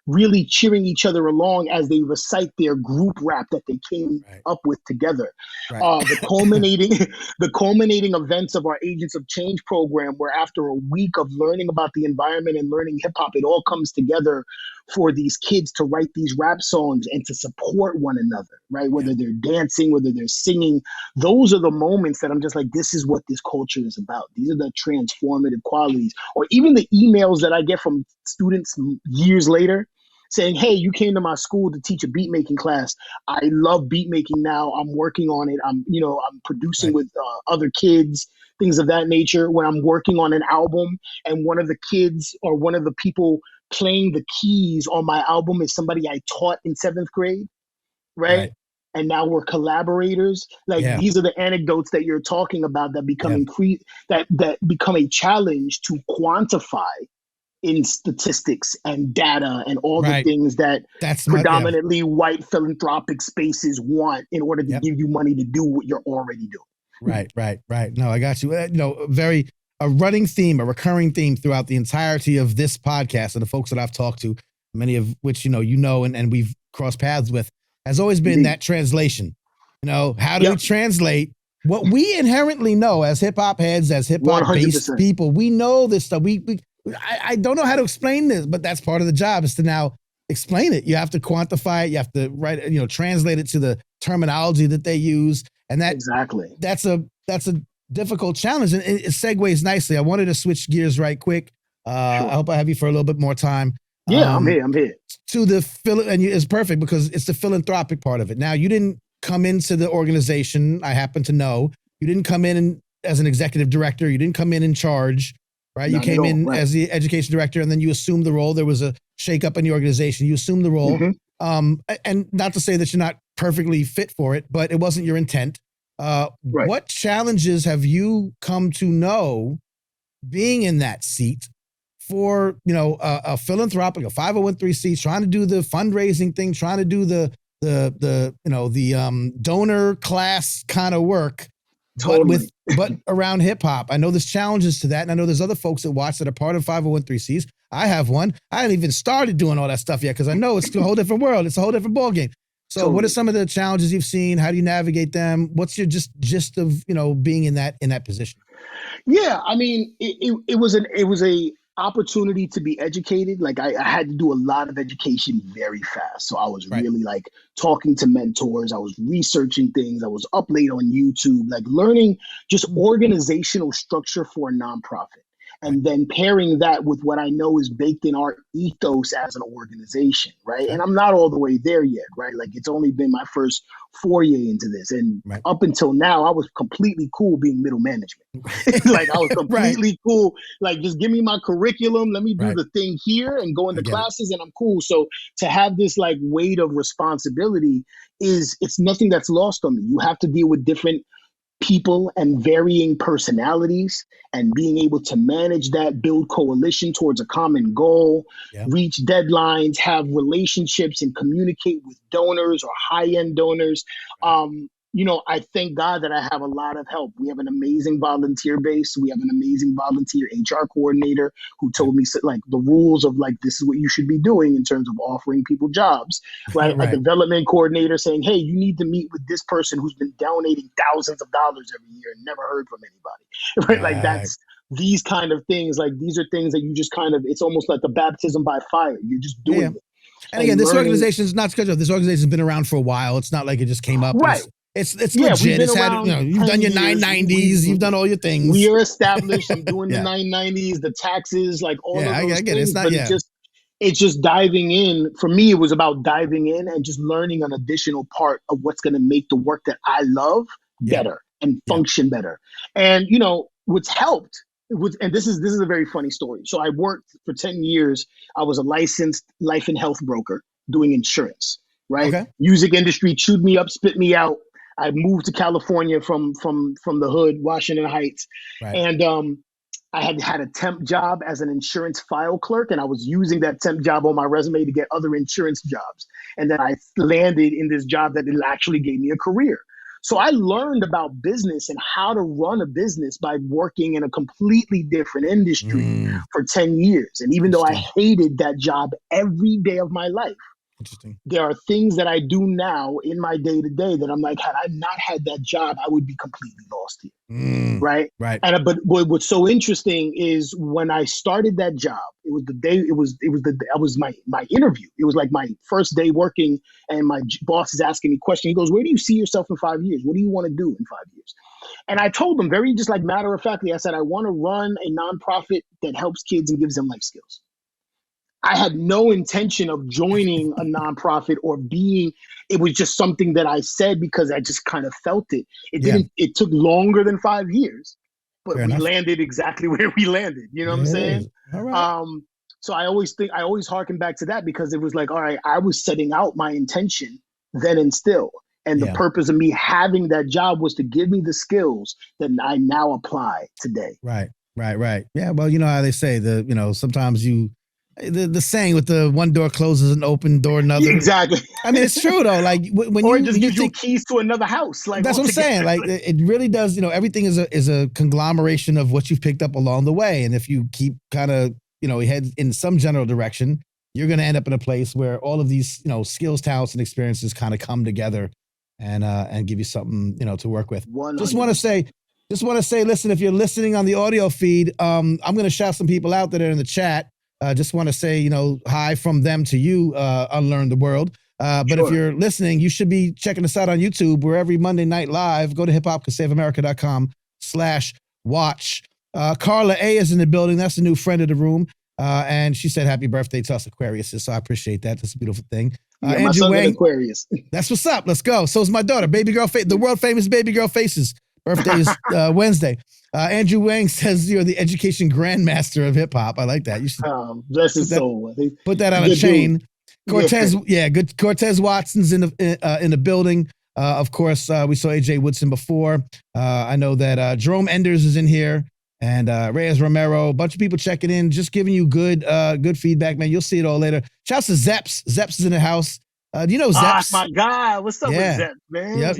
Speaker 2: really cheering each other along as they recite their group rap that they came up with together. The culminating events of our Agents of Change program, where after a week of learning about the environment and learning hip hop, it all comes together for these kids to write these rap songs and to support one another, right? Whether they're dancing, whether they're singing, those are the moments that I'm just like, this is what this culture is about. These are the transformative qualities. Or even the emails that I get from students years later saying, hey, you came to my school to teach a beat making class. I love beat making now. I'm working on it. I'm producing with other kids, things of that nature. When I'm working on an album and one of the kids or one of the people playing the keys on my album is somebody I taught in 7th grade, right? And now we're collaborators. These are the anecdotes that you're talking about that become that become a challenge to quantify in statistics and data and all the things that predominantly white philanthropic spaces want in order to give you money to do what you're already doing.
Speaker 1: Right. No, I got you. A running theme, a recurring theme throughout the entirety of this podcast and the folks that I've talked to, many of which, and we've crossed paths with, has always been that translation. How do we translate what we inherently know as hip hop heads, as hip hop based people? We know this stuff. I don't know how to explain this, but that's part of the job is to now explain it. You have to quantify it. You have to translate it to the terminology that they use. And that's a difficult challenge. And it segues nicely. I wanted to switch gears right quick. I hope I have you for a little bit more time.
Speaker 2: Yeah, I'm here.
Speaker 1: To and it's perfect because it's the philanthropic part of it. Now, you didn't come into the organization. I happen to know you didn't come in as an executive director. You didn't come in charge. Right. You came in as the education director and then you assumed the role. There was a shakeup in the organization. You assumed the role. And not to say that you're not perfectly fit for it, but it wasn't your intent. What challenges have you come to know being in that seat for, a philanthropic, a 501(c)(3), trying to do the fundraising thing, trying to do the donor class kind of work?
Speaker 2: Totally.
Speaker 1: But around hip hop, I know there's challenges to that. And I know there's other folks that watch that are part of 501(c)(3)s. I have one. I haven't even started doing all that stuff yet because I know it's a whole different world. It's a whole different ballgame. So What are some of the challenges you've seen? How do you navigate them? What's your gist of, being in that position?
Speaker 2: Yeah, I mean, it was a opportunity to be educated. Like I had to do a lot of education very fast. So I was really talking to mentors. I was researching things. I was up late on YouTube, learning just organizational structure for a nonprofit. And then pairing that with what I know is baked in our ethos as an organization, right? And I'm not all the way there yet, right? It's only been my first foray into this. And up until now, I was completely cool being middle management. I was completely cool. Just give me my curriculum. Let me do the thing here and go into classes and I'm cool. So to have this weight of responsibility it's nothing that's lost on me. You have to deal with different people and varying personalities and being able to manage that, build coalition towards a common goal, reach deadlines, have relationships and communicate with donors or high-end donors. I thank God that I have a lot of help. We have an amazing volunteer base. We have an amazing volunteer HR coordinator who told me the rules of this is what you should be doing in terms of offering people jobs, right? A development coordinator saying, hey, you need to meet with this person who's been donating thousands of dollars every year and never heard from anybody, right? That's these kind of things. These are things that you just it's almost like the baptism by fire. You're just doing it.
Speaker 1: And again,
Speaker 2: and
Speaker 1: this
Speaker 2: learning.
Speaker 1: organization is not scheduled. This organization has been around for a while. It's not like it just came up.
Speaker 2: Right.
Speaker 1: It's
Speaker 2: Yeah, we've
Speaker 1: legit.
Speaker 2: been
Speaker 1: It's had,
Speaker 2: around
Speaker 1: you've done your
Speaker 2: 10 years.
Speaker 1: 990s. You've done all your things.
Speaker 2: We are established. I'm doing the
Speaker 1: Yeah.
Speaker 2: 990s, the taxes, like all
Speaker 1: Yeah,
Speaker 2: of
Speaker 1: I
Speaker 2: those
Speaker 1: get it. It's
Speaker 2: things.
Speaker 1: not-
Speaker 2: But
Speaker 1: yeah.
Speaker 2: it's just diving in. For me, it was about diving in and just learning an additional part of what's going to make the work that I love
Speaker 1: Yeah.
Speaker 2: better and
Speaker 1: Yeah.
Speaker 2: function better. And you know what's helped. And this is a very funny story. So I worked for 10 years. I was a licensed life and health broker doing insurance. Right.
Speaker 1: Okay.
Speaker 2: Music industry chewed me up, spit me out. I moved to California from the hood, Washington Heights,
Speaker 1: Right.
Speaker 2: and I had a temp job as an insurance file clerk, and I was using that temp job on my resume to get other insurance jobs. And then I landed in this job that actually gave me a career. So I learned about business and how to run a business by working in a completely different industry for 10 years. And even though I hated that job every day of my life,
Speaker 1: Interesting.
Speaker 2: there are things that I do now in my day to day that I'm like, had I not had that job, I would be completely lost here. Right.
Speaker 1: Right.
Speaker 2: And but what's so interesting is when I started that job, it was the day, it was my interview. It was like my first day working, and my boss is asking me questions. He goes, "Where do you see yourself in 5 years? What do you want to do in 5 years?" And I told him very just like matter of factly, I said, I want to run a nonprofit that helps kids and gives them life skills. I had no intention of joining a nonprofit or being, it was just something that I said because I just kind of felt it. It took longer than 5 years, but we landed exactly where we landed. You know what I'm saying?
Speaker 1: All right.
Speaker 2: So I always harken back to that because it was like, all right, I was setting out my intention then and still. And the purpose of me having that job was to give me the skills that I now apply today.
Speaker 1: Right. Yeah. Well, you know how they say sometimes the saying with the one door closes and open door another.
Speaker 2: Exactly.
Speaker 1: I mean, it's true though. Like when
Speaker 2: or
Speaker 1: you
Speaker 2: just gives you
Speaker 1: think,
Speaker 2: keys to another house. Like
Speaker 1: that's what I'm saying. Like it really does. Everything is a conglomeration of what you've picked up along the way. And if you keep kind of head in some general direction, you're going to end up in a place where all of these skills, talents, and experiences kind of come together and give you something to work with.
Speaker 2: 100%.
Speaker 1: Just want to say, listen, if you're listening on the audio feed, I'm going to shout some people out that are in the chat. Just want to say, hi from them to you, UnLearn the World. But if you're listening, you should be checking us out on YouTube. We're every Monday night live. Go to hiphopcosaveamerica.com/watch. Carla A is in the building. That's a new friend of the room. And she said happy birthday to us Aquarius. So I appreciate that. That's a beautiful thing.
Speaker 2: Yeah, my son's an Aquarius.
Speaker 1: That's what's up. Let's go. So is my daughter, baby girl, the world famous baby girl Faces. Birthday is Wednesday. Andrew Wang says you're the education grandmaster of hip hop. I like that. You should
Speaker 2: bless his soul.
Speaker 1: Put that on a chain. Cortez, good. Cortez Watson's in the building. Of course, we saw AJ Woodson before. I know that Jerome Enders is in here, and Reyes Romero. A bunch of people checking in, just giving you good feedback, man. You'll see it all later. Shouts to Zeps. Zeps is in the house. Do you know Zeps?
Speaker 2: My God, what's up with Zeps, man?
Speaker 1: Yep,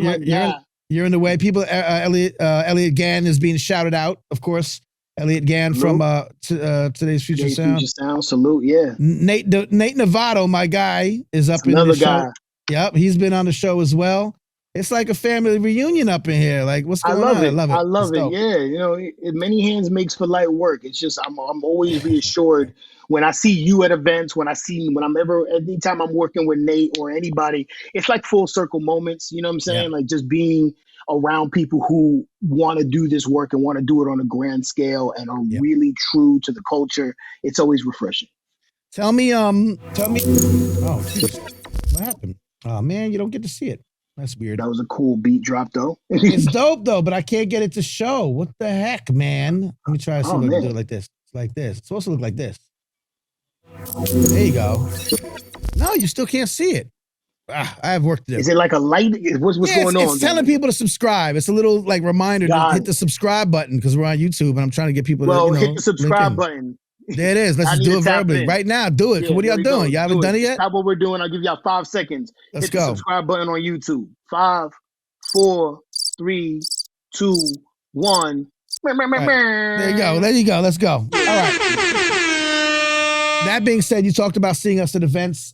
Speaker 1: you're in the way. People, Elliot Gann is being shouted out, of course. Elliot Gann from Today's Future Sound.
Speaker 2: Salute, yeah.
Speaker 1: Nate Novato, my guy, is up in the show. Yep, he's been on the show as well. It's like a family reunion up in here. Like, what's going on? I love it.
Speaker 2: I love it. Yeah, many hands makes for light work. It's just I'm always reassured when I see you at events. Anytime I'm working with Nate or anybody, it's like full circle moments. You know what I'm saying? Yeah. Like just being around people who want to do this work and want to do it on a grand scale and are really true to the culture. It's always refreshing.
Speaker 1: Tell me. Oh, geez. What happened? Oh man, you don't get to see it. That's weird.
Speaker 2: That was a cool beat drop, though.
Speaker 1: It's dope, though, but I can't get it to show. What the heck, man? Let me try to see if I can do it like this. It's like this. It's supposed to look like this. There you go. No, you still can't see it. I have work to do.
Speaker 2: Is it like a light? What's going on?
Speaker 1: It's telling people to subscribe. It's a little like reminder to hit the subscribe button because we're on YouTube and I'm trying to get people to
Speaker 2: hit the subscribe button.
Speaker 1: There it is. Let's just do it verbally. Right now, do it. What are y'all doing? Y'all haven't done it yet?
Speaker 2: That's what we're doing. I'll give y'all 5 seconds.
Speaker 1: Let's go.
Speaker 2: Hit the subscribe button on YouTube. 5, 4, 3, 2, 1.
Speaker 1: Right. There you go. Let's go. All right. That being said, you talked about seeing us at events.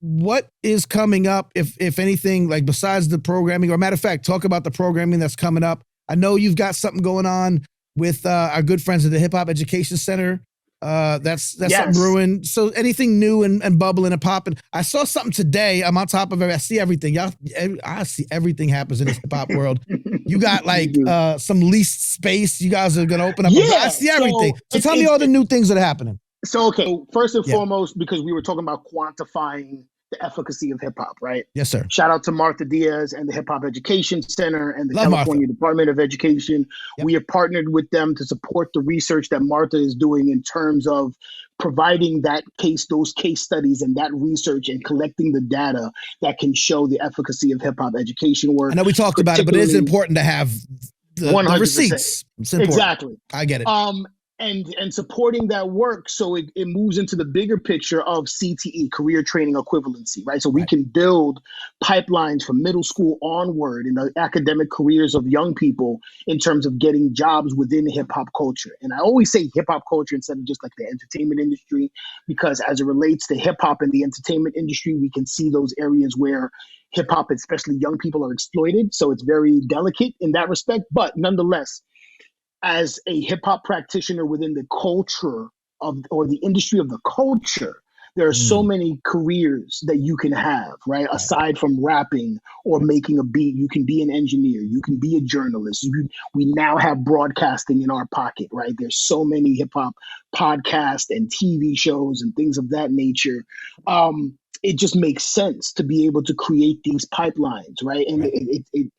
Speaker 1: What is coming up, if anything, like besides the programming, or matter of fact, talk about the programming that's coming up. I know you've got something going on with our good friends at the Hip Hop Education Center. That's something
Speaker 2: Yes.
Speaker 1: brewing. So anything new and bubbling and popping. I saw something today. I'm on top of it. I see everything. Y'all, I see everything happens in this hip hop world. You got like
Speaker 2: You do.
Speaker 1: some leased space. You guys are gonna open up. I
Speaker 2: Yeah.
Speaker 1: see everything. So
Speaker 2: It's
Speaker 1: tell me all the new things that are happening.
Speaker 2: so okay. So first and
Speaker 1: Yeah.
Speaker 2: foremost, because we were talking about quantifying the efficacy of hip hop, right?
Speaker 1: Yes, sir.
Speaker 2: Shout out to Martha Diaz and the Hip Hop Education Center and the
Speaker 1: Love
Speaker 2: California
Speaker 1: Martha.
Speaker 2: Department of Education.
Speaker 1: Yep.
Speaker 2: We have partnered with them to support the research that Martha is doing in terms of providing those case studies and that research and collecting the data that can show the efficacy of hip hop education work.
Speaker 1: I know we talked about it, but it is important to have the
Speaker 2: 100%.
Speaker 1: receipts. It's important.
Speaker 2: Exactly.
Speaker 1: I get it.
Speaker 2: And supporting that work, so it moves into the bigger picture of CTE, career training equivalency, right? So we can build pipelines from middle school onward in the academic careers of young people in terms of getting jobs within hip hop culture. And I always say hip hop culture instead of just like the entertainment industry, because as it relates to hip hop and the entertainment industry, we can see those areas where hip hop, especially young people, are exploited. So it's very delicate in that respect. But nonetheless, as a hip hop practitioner within the culture or the industry of the culture, there are so many careers that you can have, right? Aside from rapping or making a beat, you can be an engineer, you can be a journalist. We now have broadcasting in our pocket, right? There's so many hip hop podcasts and TV shows and things of that nature. It just makes sense to be able to create these pipelines, right? And it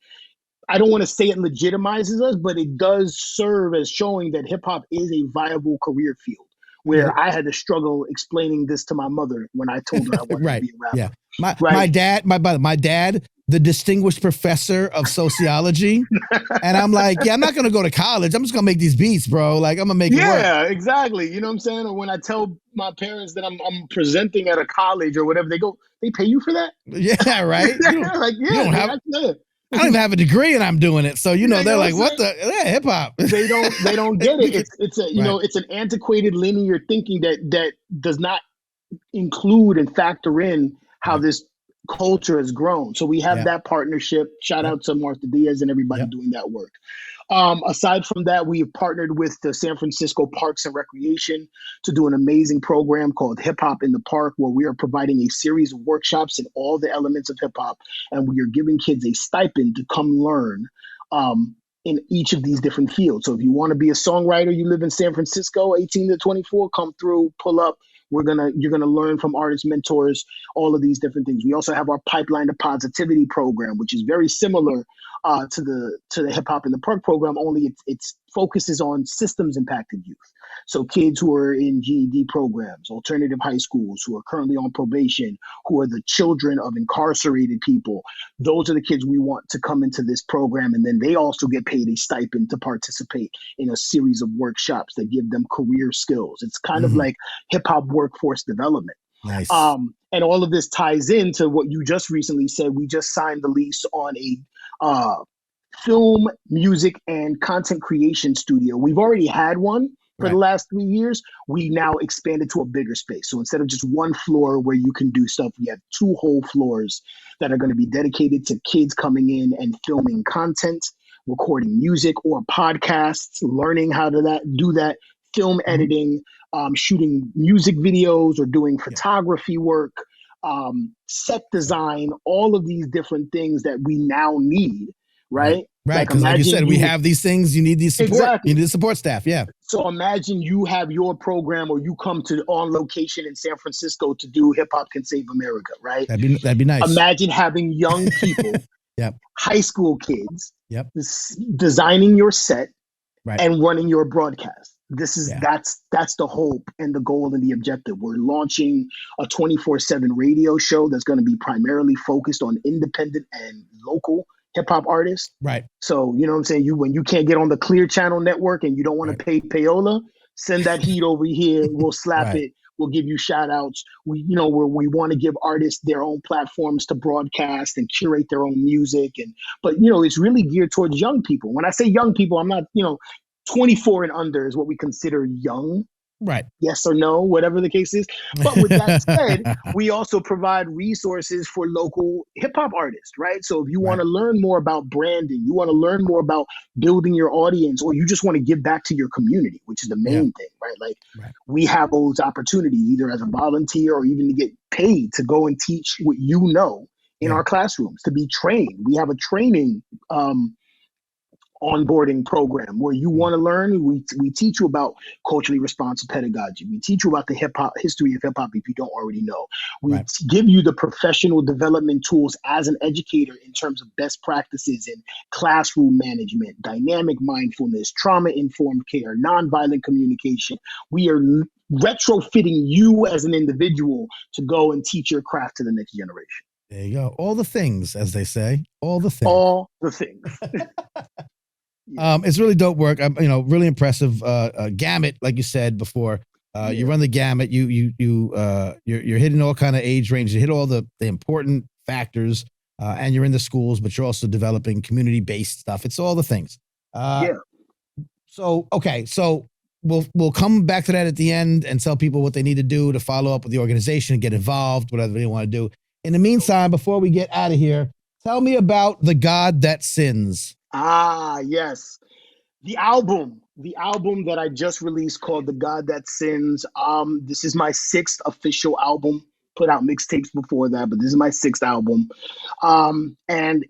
Speaker 2: I don't want to say it legitimizes us, but it does serve as showing that hip hop is a viable career field. Where I had to struggle explaining this to my mother when I told her I wanted to be a rapper.
Speaker 1: Yeah, my dad, the distinguished professor of sociology, and I'm like, yeah, I'm not gonna go to college. I'm just gonna make these beats, bro. Like I'm gonna make it work.
Speaker 2: Yeah, exactly. You know what I'm saying? Or when I tell my parents that I'm presenting at a college or whatever, they go, "They pay you for that?"
Speaker 1: Yeah, right.
Speaker 2: Like, yeah,
Speaker 1: you don't have. I don't even have a degree and I'm doing it. So, they're like, what the hip hop?
Speaker 2: They don't get it. It's a, it's an antiquated linear thinking that does not include and factor in how this culture has grown. So we have that partnership. Shout out to Martha Diaz and everybody doing that work. Aside from that, we have partnered with the San Francisco Parks and Recreation to do an amazing program called Hip Hop in the Park, where we are providing a series of workshops in all the elements of hip hop, and we are giving kids a stipend to come learn in each of these different fields. So if you want to be a songwriter, you live in San Francisco, 18 to 24, come through, pull up. You're gonna learn from artist mentors, all of these different things. We also have our Pipeline to Positivity program, which is very similar to the Hip Hop in the Park program, only it focuses on systems impacted youth. So kids who are in GED programs, alternative high schools, who are currently on probation, who are the children of incarcerated people, those are the kids we want to come into this program. And then they also get paid a stipend to participate in a series of workshops that give them career skills. It's kind of like hip hop workforce development.
Speaker 1: Nice.
Speaker 2: And all of this ties into what you just recently said. We just signed the lease on a film, music, and content creation studio. We've already had one for the last 3 years. We now expanded to a bigger space. So instead of just one floor where you can do stuff, we have 2 whole floors that are going to be dedicated to kids coming in and filming content, recording music or podcasts, learning how to do that, film editing, shooting music videos or doing photography work, set design, all of these different things that we now need, right?
Speaker 1: Right, because like you said, we have these things, you need these support,
Speaker 2: exactly.
Speaker 1: You need the support staff, yeah.
Speaker 2: So imagine you have your program or you come to on location in San Francisco to do Hip Hop Can Save America, right?
Speaker 1: That'd be nice.
Speaker 2: Imagine having young people, high school kids, designing your set and running your broadcast. That's the hope and the goal and the objective. We're launching a 24/7 radio show that's going to be primarily focused on independent and local hip hop artists.
Speaker 1: Right.
Speaker 2: So, you know what I'm saying? When you can't get on the Clear Channel network and you don't want to pay payola, send that heat over here. We'll slap it. We'll give you shout outs. We want to give artists their own platforms to broadcast and curate their own music. But it's really geared towards young people. When I say young people, I'm not, 24 and under is what we consider young.
Speaker 1: Right.
Speaker 2: yes or no, whatever the case is. But with that said, we also provide resources for local hip hop artists, right? So if you want
Speaker 1: Right.
Speaker 2: to learn more about branding, you want to learn more about building your audience, or you just want to give back to your community, which is the
Speaker 1: Yeah.
Speaker 2: main thing, right? Like
Speaker 1: Right.
Speaker 2: we have those opportunities either as a volunteer or even to get paid to go and teach what you know in
Speaker 1: Yeah.
Speaker 2: our classrooms, to be trained. We have a training onboarding program where you want to learn. We teach you about culturally responsive pedagogy. We teach you about the hip hop history of hip hop if you don't already know. We
Speaker 1: Right.
Speaker 2: give you the professional development tools as an educator in terms of best practices in classroom management, dynamic mindfulness, trauma informed care, nonviolent communication. We are retrofitting you as an individual to go and teach your craft to the next generation.
Speaker 1: There you go. All the things, as they say, all the things.
Speaker 2: All the things.
Speaker 1: It's really dope work. I'm, really impressive. Gamut, like you said before. You run the gamut. You're hitting all kind of age ranges. You hit all the important factors, and you're in the schools, but you're also developing community-based stuff. It's all the things. So okay, so we'll come back to that at the end and tell people what they need to do to follow up with the organization and get involved, whatever they want to do. In the meantime, before we get out of here, tell me about The God That Sins.
Speaker 2: Ah, yes. The album that I just released called The God That Sins. This is my 6th official album. Put out mixtapes before that, but this is my 6th album. And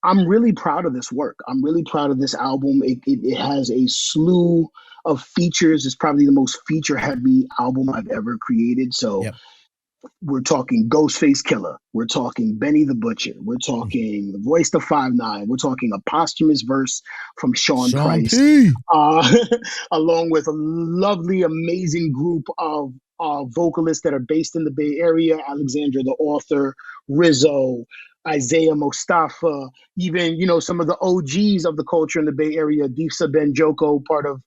Speaker 2: I'm really proud of this work. I'm really proud of this album. It has a slew of features. It's probably the most feature heavy album I've ever created. So
Speaker 1: Yep.
Speaker 2: we're talking Ghostface Killer. We're talking Benny the Butcher. We're talking Royce the 5'9". We're talking a posthumous verse from Sean Price, along with a lovely, amazing group of vocalists that are based in the Bay Area. Alexandra the Author, Rizzo, Isaiah Mustafa, even, some of the OGs of the culture in the Bay Area, Difsa Benjoko, part of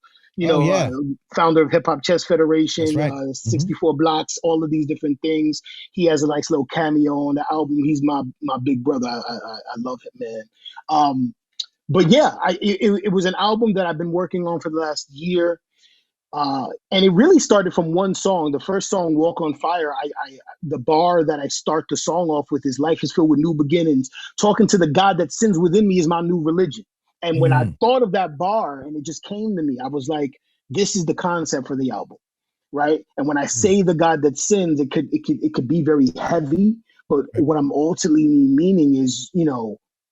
Speaker 2: founder of Hip Hop Chess Federation,
Speaker 1: right.
Speaker 2: 64 Blocks, all of these different things. He has a nice little cameo on the album. He's my big brother. I love him, man. But yeah, it was an album that I've been working on for the last year. And it really started from one song. The first song, Walk on Fire, the bar that I start the song off with is life is filled with new beginnings. Talking to the God that sins within me is my new religion. And when I thought of that bar and it just came to me, I was like, this is the concept for the album, right? And when I say the God that sins, it could be very heavy, but what I'm ultimately meaning is,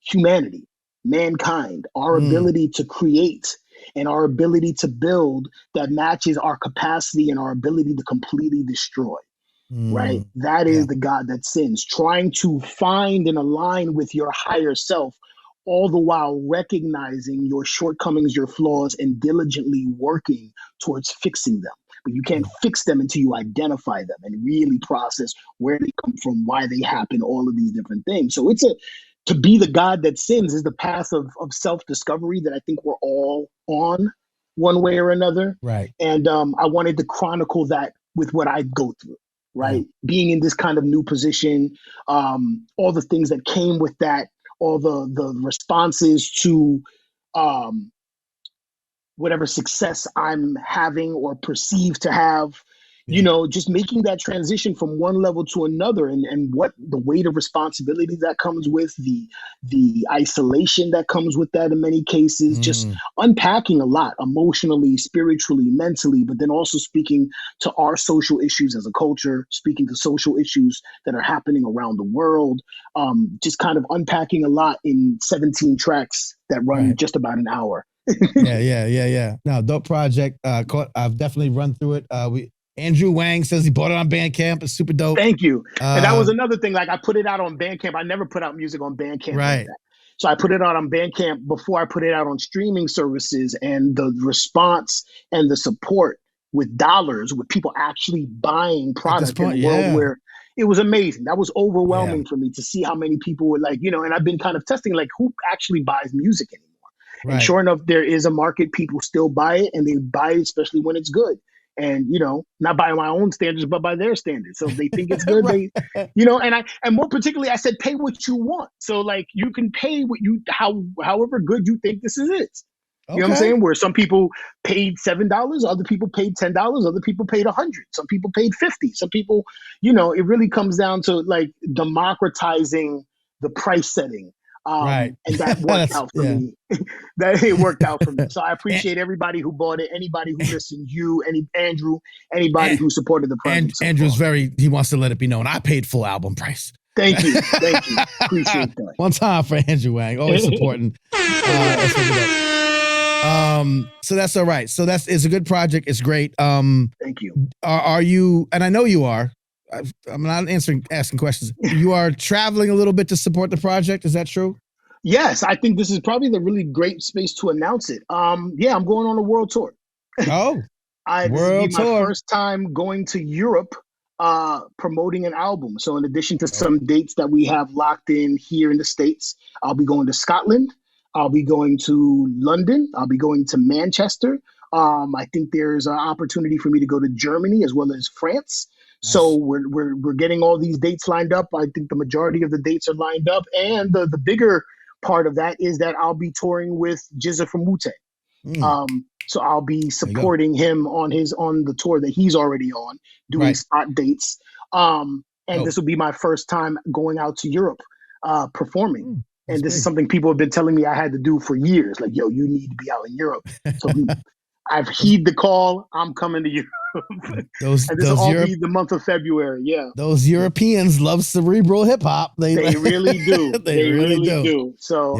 Speaker 2: humanity, mankind, our ability to create and our ability to build that matches our capacity and our ability to completely destroy, right? That is the God that sins, trying to find and align with your higher self, all the while recognizing your shortcomings, your flaws, and diligently working towards fixing them. But you can't fix them until you identify them and really process where they come from, why they happen, all of these different things. So to be the God that sins is the path of self-discovery that I think we're all on one way or another.
Speaker 1: Right.
Speaker 2: And I wanted to chronicle that with what I go through, right? Being in this kind of new position, all the things that came with that, all the responses to whatever success I'm having or perceived to have, just making that transition from one level to another, and what the weight of responsibility that comes with, the isolation that comes with that in many cases, just unpacking a lot emotionally, spiritually, mentally, but then also speaking to our social issues as a culture, speaking to social issues that are happening around the world, just kind of unpacking a lot in 17 tracks that run just about an hour.
Speaker 1: Yeah. No, dope project. I've definitely run through it. Andrew Wang says he bought it on Bandcamp. It's super dope.
Speaker 2: Thank you. And that was another thing. Like, I put it out on Bandcamp. I never put out music on Bandcamp like that. So I put it out on Bandcamp before I put it out on streaming services, and the response and the support with dollars, with people actually buying product in a world where it was amazing. That was overwhelming for me to see how many people were like, and I've been kind of testing, like, who actually buys music anymore? And sure enough, there is a market. People still buy it, and they buy it especially when it's good. And, not by my own standards, but by their standards. So if they think it's good, and more particularly, I said, pay what you want. So, like, you can pay what however good you think this is. You know what I'm saying? Where some people paid $7, other people paid $10, other people paid $100, some people paid $50, some people, it really comes down to like democratizing the price setting.
Speaker 1: Right.
Speaker 2: And that worked out for me. That it worked out for me. So I
Speaker 1: And,
Speaker 2: appreciate everybody who bought it, anybody who listened, Andrew, anybody who supported the project.
Speaker 1: Andrew's he wants to let it be known. I paid full album price.
Speaker 2: Thank you. Appreciate that.
Speaker 1: One time for Andrew Wang, always supporting. So that's all right. So it's a good project. It's great.
Speaker 2: Thank you.
Speaker 1: Are you, and I know you are, I'm not asking questions. You are traveling a little bit to support the project. Is that true?
Speaker 2: Yes, I think this is probably the really great space to announce it. Yeah, I'm going on a world tour.
Speaker 1: Oh,
Speaker 2: this will be my first time going to Europe, promoting an album. So in addition to some dates that we have locked in here in the States, I'll be going to Scotland. I'll be going to London. I'll be going to Manchester. I think there's an opportunity for me to go to Germany as well as France. Nice. So we're getting all these dates lined up. I think the majority of the dates are lined up, and the bigger part of that is that I'll be touring with Jizza from Wu-Tang. So I'll be supporting him on the tour that he's already on, doing spot dates. And this will be my first time going out to Europe, performing. And this is something people have been telling me I had to do for years. Like, yo, you need to be out in Europe. So I've heeded the call. I'm coming to Europe. And this will all be the month of February. Yeah.
Speaker 1: Those Europeans love cerebral hip hop. They
Speaker 2: really do. they really do. So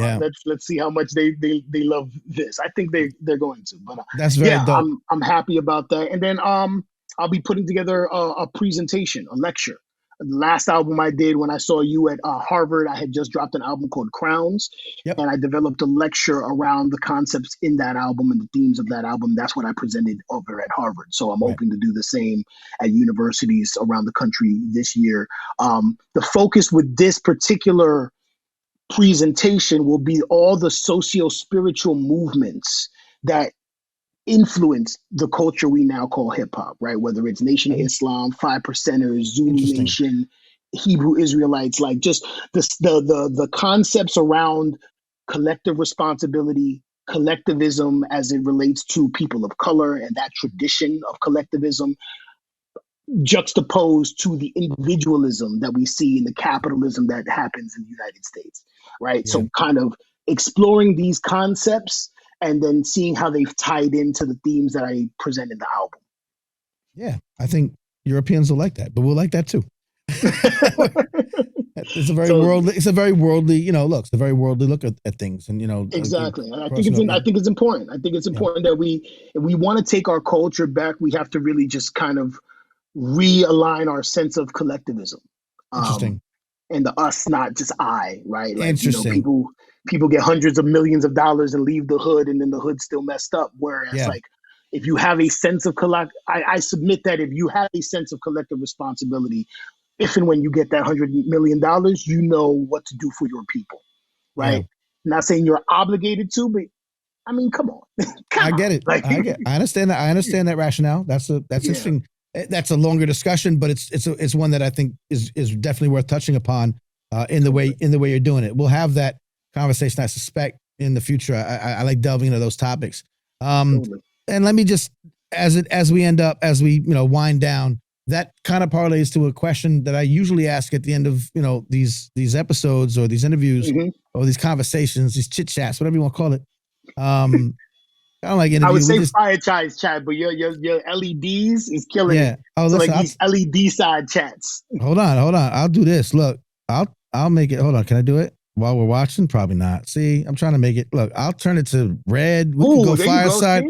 Speaker 2: let's see how much they love this. I think they're going to. But
Speaker 1: that's very dope.
Speaker 2: I'm happy about that. And then I'll be putting together a presentation, a lecture. The last album I did when I saw you at Harvard, I had just dropped an album called Crowns, and I developed a lecture around the concepts in that album and the themes of that album. That's what I presented over at Harvard. So I'm hoping to do the same at universities around the country this year. The focus with this particular presentation will be all the socio-spiritual movements that influence the culture we now call hip hop, right? Whether it's Nation of Islam, 5 Percenters, Zulu Nation, Hebrew Israelites, like just the concepts around collective responsibility, collectivism as it relates to people of color and that tradition of collectivism, juxtaposed to the individualism that we see in the capitalism that happens in the United States, right? Yeah. So kind of exploring these concepts and then seeing how they've tied into the themes that I present in the album.
Speaker 1: Yeah, I think Europeans will like that, but we'll like that too. It's a very worldly. It's a very worldly. Look, it's a very worldly look at things, and
Speaker 2: exactly. And I think it's important. I think it's important that if we want to take our culture back, we have to really just kind of realign our sense of collectivism.
Speaker 1: Interesting.
Speaker 2: And the us, not just I, right? Like,
Speaker 1: interesting.
Speaker 2: People get hundreds of millions of dollars and leave the hood, and then the hood's still messed up. Whereas, like, if you have a sense of I submit that if you have a sense of collective responsibility, if and when you get that $100 million, you know what to do for your people, right? Yeah. Not saying you're obligated to, but I mean, come on.
Speaker 1: I get it. I understand that. I understand that rationale. That's interesting. That's a longer discussion, but it's one that I think is definitely worth touching upon in the way you're doing it. We'll have that conversation, I suspect, in the future. I like delving into those topics. And let me just, as we wind down, that kind of parlays to a question that I usually ask at the end of these episodes or these interviews or these conversations, these chit chats, whatever you want to call it. I don't like interviews.
Speaker 2: I would say fire chat, but your LEDs is killing it.
Speaker 1: Oh,
Speaker 2: so
Speaker 1: listen,
Speaker 2: like these LED side chats.
Speaker 1: Hold on. I'll do this. Look, I'll make it. Hold on. Can I do it while we're watching? Probably not. See, I'm trying to make it. Look, I'll turn it to red. We can go fireside.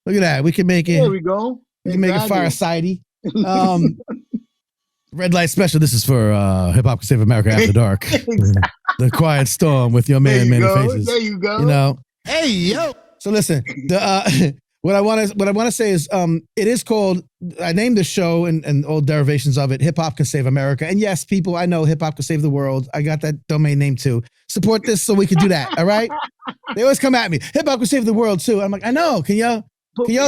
Speaker 1: Look at that. We can make it.
Speaker 2: There we go.
Speaker 1: We can make it firesidey. Red light special. This is for Hip Hop Can Save America After Dark. The Quiet Storm with your man Manny Faces.
Speaker 2: There you go.
Speaker 1: Hey yo. So listen, what I want to say is, it is called. I named the show and all derivations of it. Hip Hop Can Save America. And yes, people, I know Hip Hop Can Save the World. I got that domain name too. Support this so we can do that. All right. They always come at me. Hip Hop Can Save the World too. I'm like, I know. Can y'all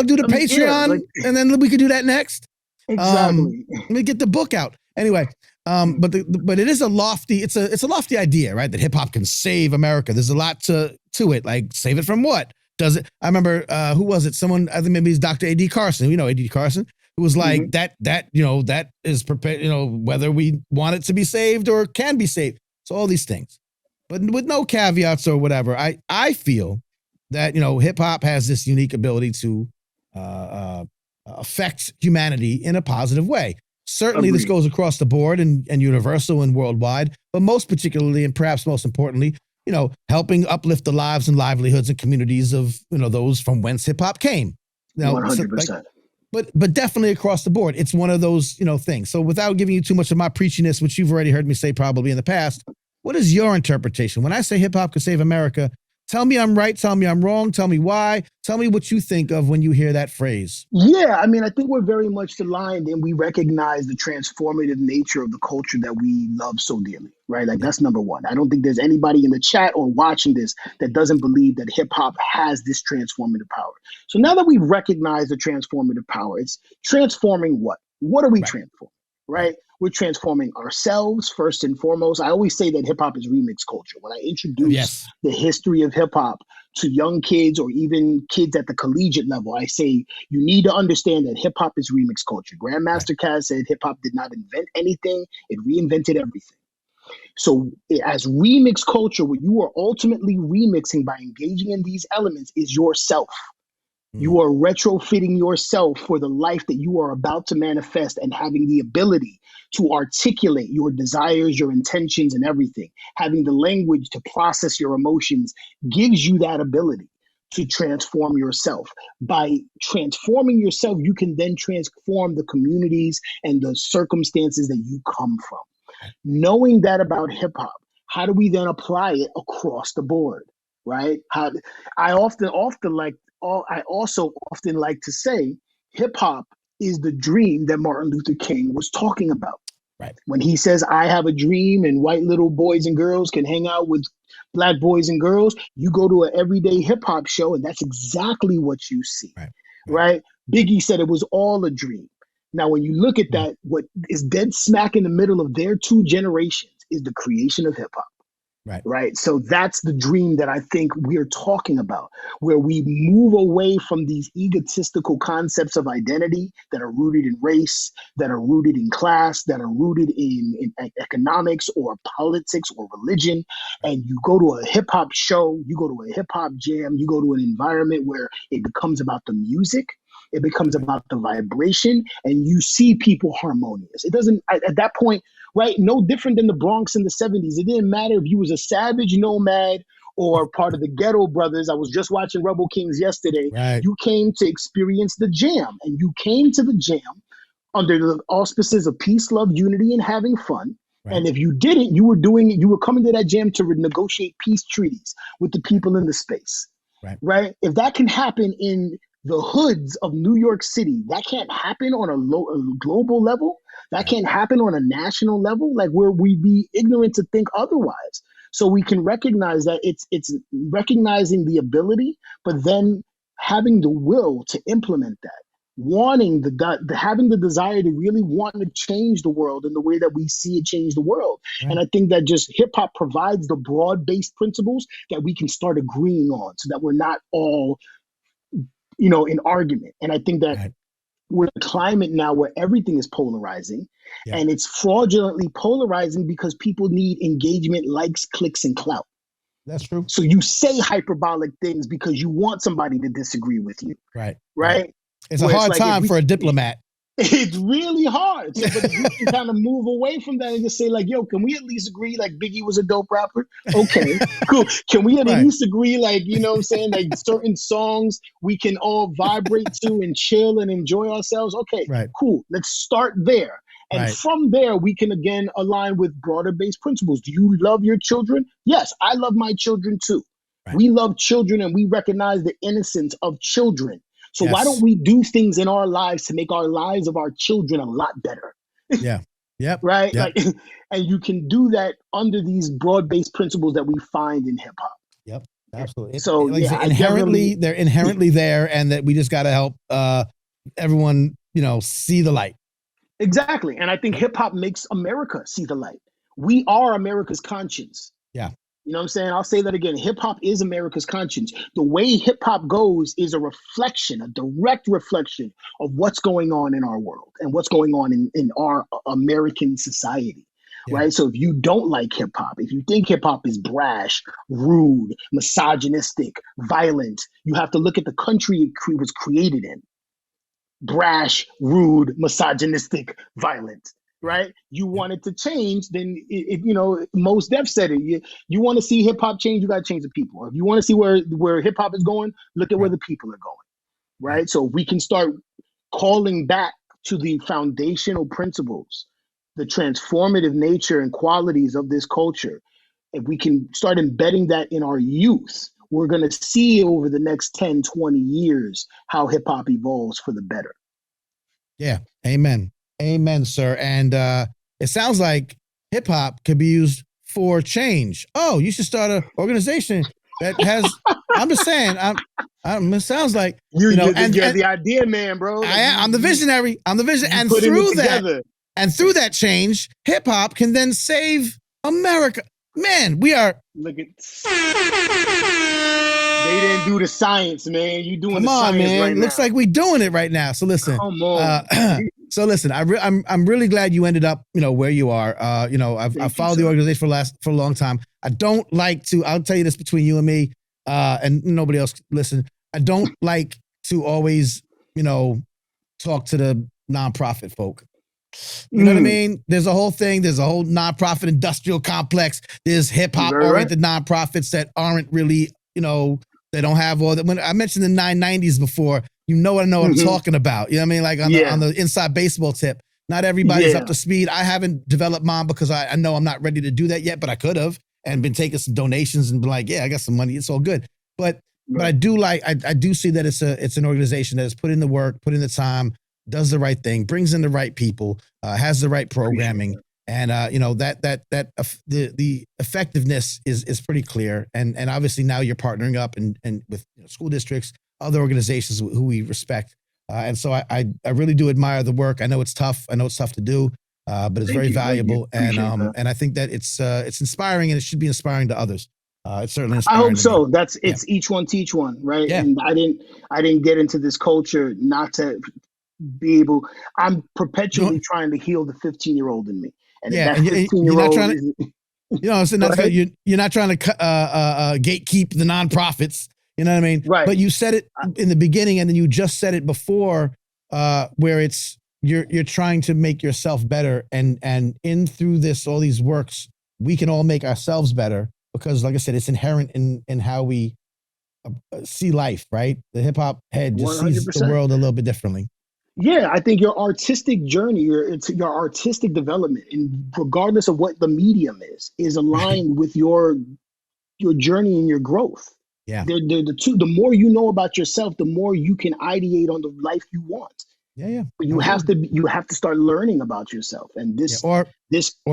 Speaker 1: do the Patreon and then we could do that next?
Speaker 2: Exactly.
Speaker 1: Let me get the book out. Anyway, but it is a lofty. It's a lofty idea, right? That hip hop can save America. There's a lot to it. Like, save it from what? Does it? I remember who was it? Someone, I think maybe it's Dr. A.D. Carson. You know A.D. Carson, who was like that is prepared. Whether we want it to be saved or can be saved. So all these things, but with no caveats or whatever. I feel that hip hop has this unique ability to affect humanity in a positive way. Certainly, this goes across the board and universal and worldwide, but most particularly and perhaps most importantly, helping uplift the lives and livelihoods and communities of those from whence hip hop came. Now,
Speaker 2: 100%.
Speaker 1: But definitely across the board, it's one of those things. So without giving you too much of my preachiness, which you've already heard me say probably in the past, what is your interpretation when I say hip hop could save America? Tell me I'm right. Tell me I'm wrong. Tell me why. Tell me what you think of when you hear that phrase.
Speaker 2: Yeah, I mean, I think we're very much aligned and we recognize the transformative nature of the culture that we love so dearly, right? Like that's number one. I don't think there's anybody in the chat or watching this that doesn't believe that hip hop has this transformative power. So now that we've recognized the transformative power, it's transforming what? What are we transforming, right? We're transforming ourselves first and foremost. I always say that hip hop is remix culture. When I introduce the history of hip hop to young kids or even kids at the collegiate level, I say you need to understand that hip hop is remix culture. Grandmaster Caz said hip hop did not invent anything, it reinvented everything. So as remix culture, what you are ultimately remixing by engaging in these elements is yourself. You are retrofitting yourself for the life that you are about to manifest and having the ability to articulate your desires, your intentions, and everything. Having the language to process your emotions gives you that ability to transform yourself. By transforming yourself, you can then transform the communities and the circumstances that you come from. Knowing that about hip hop, how do we then apply it across the board, right? I also often like to say hip hop is the dream that Martin Luther King was talking about.
Speaker 1: Right.
Speaker 2: When he says, I have a dream and white little boys and girls can hang out with black boys and girls, you go to an everyday hip hop show and that's exactly what you see, right? Biggie said it was all a dream. Now, when you look at that, what is dead smack in the middle of their two generations is the creation of hip hop. Right. So that's the dream that I think we're talking about, where we move away from these egotistical concepts of identity that are rooted in race, that are rooted in class, that are rooted in economics or politics or religion. And you go to a hip hop show, you go to a hip hop jam, you go to an environment where it becomes about the music. It becomes about the vibration and you see people harmonious. It doesn't, at that point, right? No different than the Bronx in the 70s. It didn't matter if you was a savage nomad or part of the Ghetto Brothers. I was just watching Rebel Kings yesterday. You came to experience the jam and you came to the jam under the auspices of peace, love, unity, and having fun. And if you didn't, you were coming to that jam to negotiate peace treaties with the people in the space, right? If that can happen in the hoods of New York City, that can't happen on a global level. That can't happen on a national level, like where we'd be ignorant to think otherwise. So we can recognize that it's recognizing the ability, but then having the will to implement that, having the desire to really want to change the world in the way that we see it change the world. And I think that just hip hop provides the broad-based principles that we can start agreeing on so that we're not all in argument. And I think that we're in a climate now where everything is polarizing and it's fraudulently polarizing because people need engagement, likes, clicks, and clout.
Speaker 1: That's true.
Speaker 2: So you say hyperbolic things because you want somebody to disagree with you. Right?
Speaker 1: It's a hard time for a diplomat.
Speaker 2: It's really hard. So, but if you can kind of move away from that and just say like, yo, can we at least agree like Biggie was a dope rapper? Okay, cool. Can we at least agree like, you know what I'm saying? Like certain songs we can all vibrate to and chill and enjoy ourselves. Okay, cool. Let's start there. And from there, we can again align with broader based principles. Do you love your children? Yes, I love my children too. We love children and we recognize the innocence of children. So why don't we do things in our lives to make our lives of our children a lot better? Right? Like, and you can do that under these broad-based principles that we find in hip hop.
Speaker 1: Absolutely.
Speaker 2: So
Speaker 1: they're inherently there, and that we just got to help everyone, see the light.
Speaker 2: Exactly. And I think hip hop makes America see the light. We are America's conscience. You know what I'm saying? I'll say that again. Hip hop is America's conscience. The way hip hop goes is a reflection, a direct reflection of what's going on in our world and what's going on in our American society.
Speaker 1: Yeah.
Speaker 2: Right. So if you don't like hip hop, if you think hip hop is brash, rude, misogynistic, violent, you have to look at the country it was created in. Brash, rude, misogynistic, violent. Right? You
Speaker 1: Yep.
Speaker 2: want it to change, then you know, Mos Def said it. You want to see hip hop change, you got to change the people. If you want to see where hip hop is going, look at where
Speaker 1: Right.
Speaker 2: the people are going.
Speaker 1: Right.
Speaker 2: Right? So we can start calling back to the foundational principles, the transformative nature and qualities of this culture. If we can start embedding that in our youth, we're going to see over the next 10, 20 years how hip hop evolves for the better.
Speaker 1: Yeah. Amen. Amen, sir. And it sounds like hip hop could be used for change. Oh, you should start an organization that has. I'm just saying. It sounds like
Speaker 2: you're
Speaker 1: and
Speaker 2: the idea man, bro. Like
Speaker 1: I'm the visionary. I'm the vision. And through that change, hip hop can then save America. Man, we are.
Speaker 2: Look at. They didn't do the science, man. You doing
Speaker 1: Come
Speaker 2: the
Speaker 1: on,
Speaker 2: science
Speaker 1: man.
Speaker 2: right
Speaker 1: Looks
Speaker 2: now.
Speaker 1: like we doing it right now. So listen.
Speaker 2: Come on.
Speaker 1: So listen, I'm really glad you ended up, where you are. I've followed the organization for a long time. I don't like to. I'll tell you this between you and me, and nobody else listen. I don't like to always, talk to the nonprofit folk. You know what I mean? There's a whole thing. There's a whole nonprofit industrial complex. There's hip hop oriented nonprofits that aren't really, they don't have all that. When I mentioned the 990s before, you know what I'm talking about. You know what I mean? Like on the inside baseball tip. Not everybody's up to speed. I haven't developed mine because I know I'm not ready to do that yet, but I could have and been taking some donations and been like, yeah, I got some money. It's all good. But I do I do see that it's an organization that has put in the work, put in the time, does the right thing, brings in the right people, has the right programming. And the effectiveness is pretty clear. And obviously now you're partnering up and with school districts, other organizations who we respect. And so I really do admire the work. I know it's tough. I know it's tough to do, but it's very valuable. And I think that it's inspiring, and it should be inspiring to others. It's certainly inspiring.
Speaker 2: I hope so. It's each one teach one, right?
Speaker 1: Yeah.
Speaker 2: And I didn't get into this culture not to be able. I'm perpetually trying to heal the 15-year-old in me. And that 15-year-old
Speaker 1: you're not trying to gatekeep the nonprofits. You know what I mean?
Speaker 2: Right.
Speaker 1: But you said it in the beginning, and then you just said it before, where it's you're trying to make yourself better, and in through this all these works, we can all make ourselves better because, like I said, it's inherent in how we see life. Right? The hip hop head just 100%. Sees the world a little bit differently.
Speaker 2: Yeah, I think your artistic journey, your artistic development, and regardless of what the medium is aligned with your journey and your growth.
Speaker 1: Yeah,
Speaker 2: they're the two. The more you know about yourself, the more you can ideate on the life you want.
Speaker 1: Yeah.
Speaker 2: But you have to start learning about yourself, and this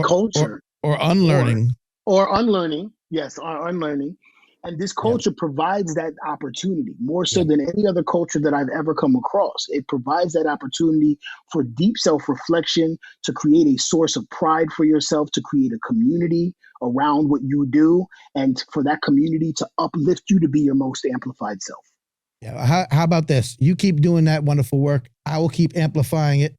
Speaker 2: culture
Speaker 1: or unlearning
Speaker 2: or unlearning. Yes, or unlearning. And this culture provides that opportunity more so than any other culture that I've ever come across. It provides that opportunity for deep self-reflection, to create a source of pride for yourself, to create a community around what you do, and for that community to uplift you to be your most amplified self.
Speaker 1: Yeah. How about this? You keep doing that wonderful work. I will keep amplifying it.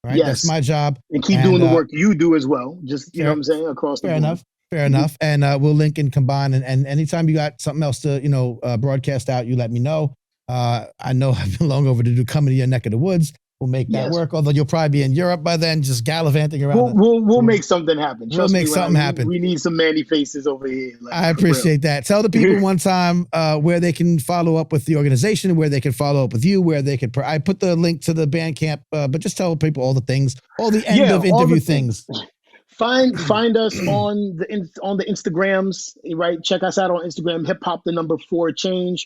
Speaker 1: Right. Yes. That's my job.
Speaker 2: And keep doing the work you do as well. Just, you know what I'm saying? Across the board.
Speaker 1: Fair enough. And we'll link and combine. And anytime you got something else to, broadcast out, you let me know. I know I've been long overdue coming to your neck of the woods. We'll make that work. Although you'll probably be in Europe by then, just gallivanting around.
Speaker 2: We'll make something happen.
Speaker 1: We'll make something happen.
Speaker 2: We need some Manny Faces over here.
Speaker 1: I appreciate that. Tell the people one time where they can follow up with the organization, where they can follow up with you, where they could. I put the link to the Bandcamp, but just tell people all the things, all the end of interview things.
Speaker 2: Find us on the Instagrams, right? Check us out on Instagram, hiphop4change.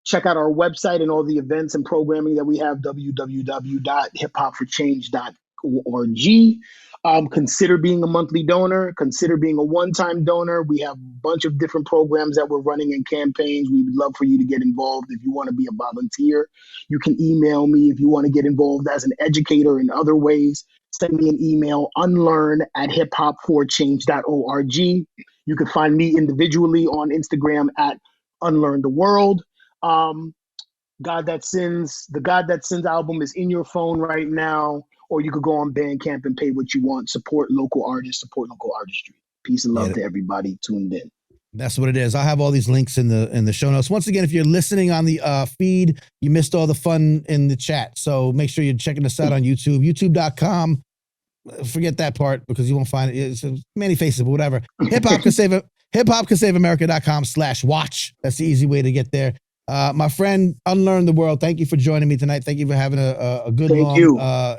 Speaker 2: Check out our website and all the events and programming that we have, www.hiphopforchange.org. Consider being a monthly donor. Consider being a one-time donor. We have a bunch of different programs that we're running and campaigns. We would love for you to get involved. If you want to be a volunteer, you can email me. If you want to get involved as an educator in other ways, send me an email, unlearn@hiphopforchange.org. You can find me individually on Instagram at UnLearn The World. The God That Sins album is in your phone right now, or you could go on Bandcamp and pay what you want. Support local artists, support local artistry. Peace and love
Speaker 1: Yeah.
Speaker 2: to everybody tuned in.
Speaker 1: That's what it is. I'll have all these links in the show notes. Once again, if you're listening on the feed, you missed all the fun in the chat. So make sure you're checking us out on YouTube, youtube.com. Forget that part because you won't find it. It's Manny Faces, but whatever. hiphopcansaveamerica.com/watch. That's the easy way to get there. My friend, UnLearn The World, thank you for joining me tonight. Thank you for having a good,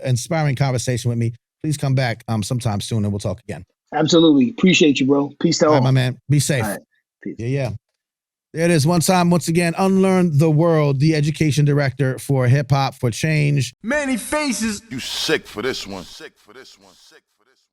Speaker 1: inspiring conversation with me. Please come back sometime soon and we'll talk again.
Speaker 2: Absolutely. Appreciate you, bro. Peace to all.
Speaker 1: All right, my man. Be safe.
Speaker 2: All right. Peace.
Speaker 1: Yeah. There it is. Once again, UnLearn The World, the education director for Hip Hop for Change.
Speaker 3: Manny Faces.
Speaker 4: You sick for this one. Sick for this one. Sick for this one.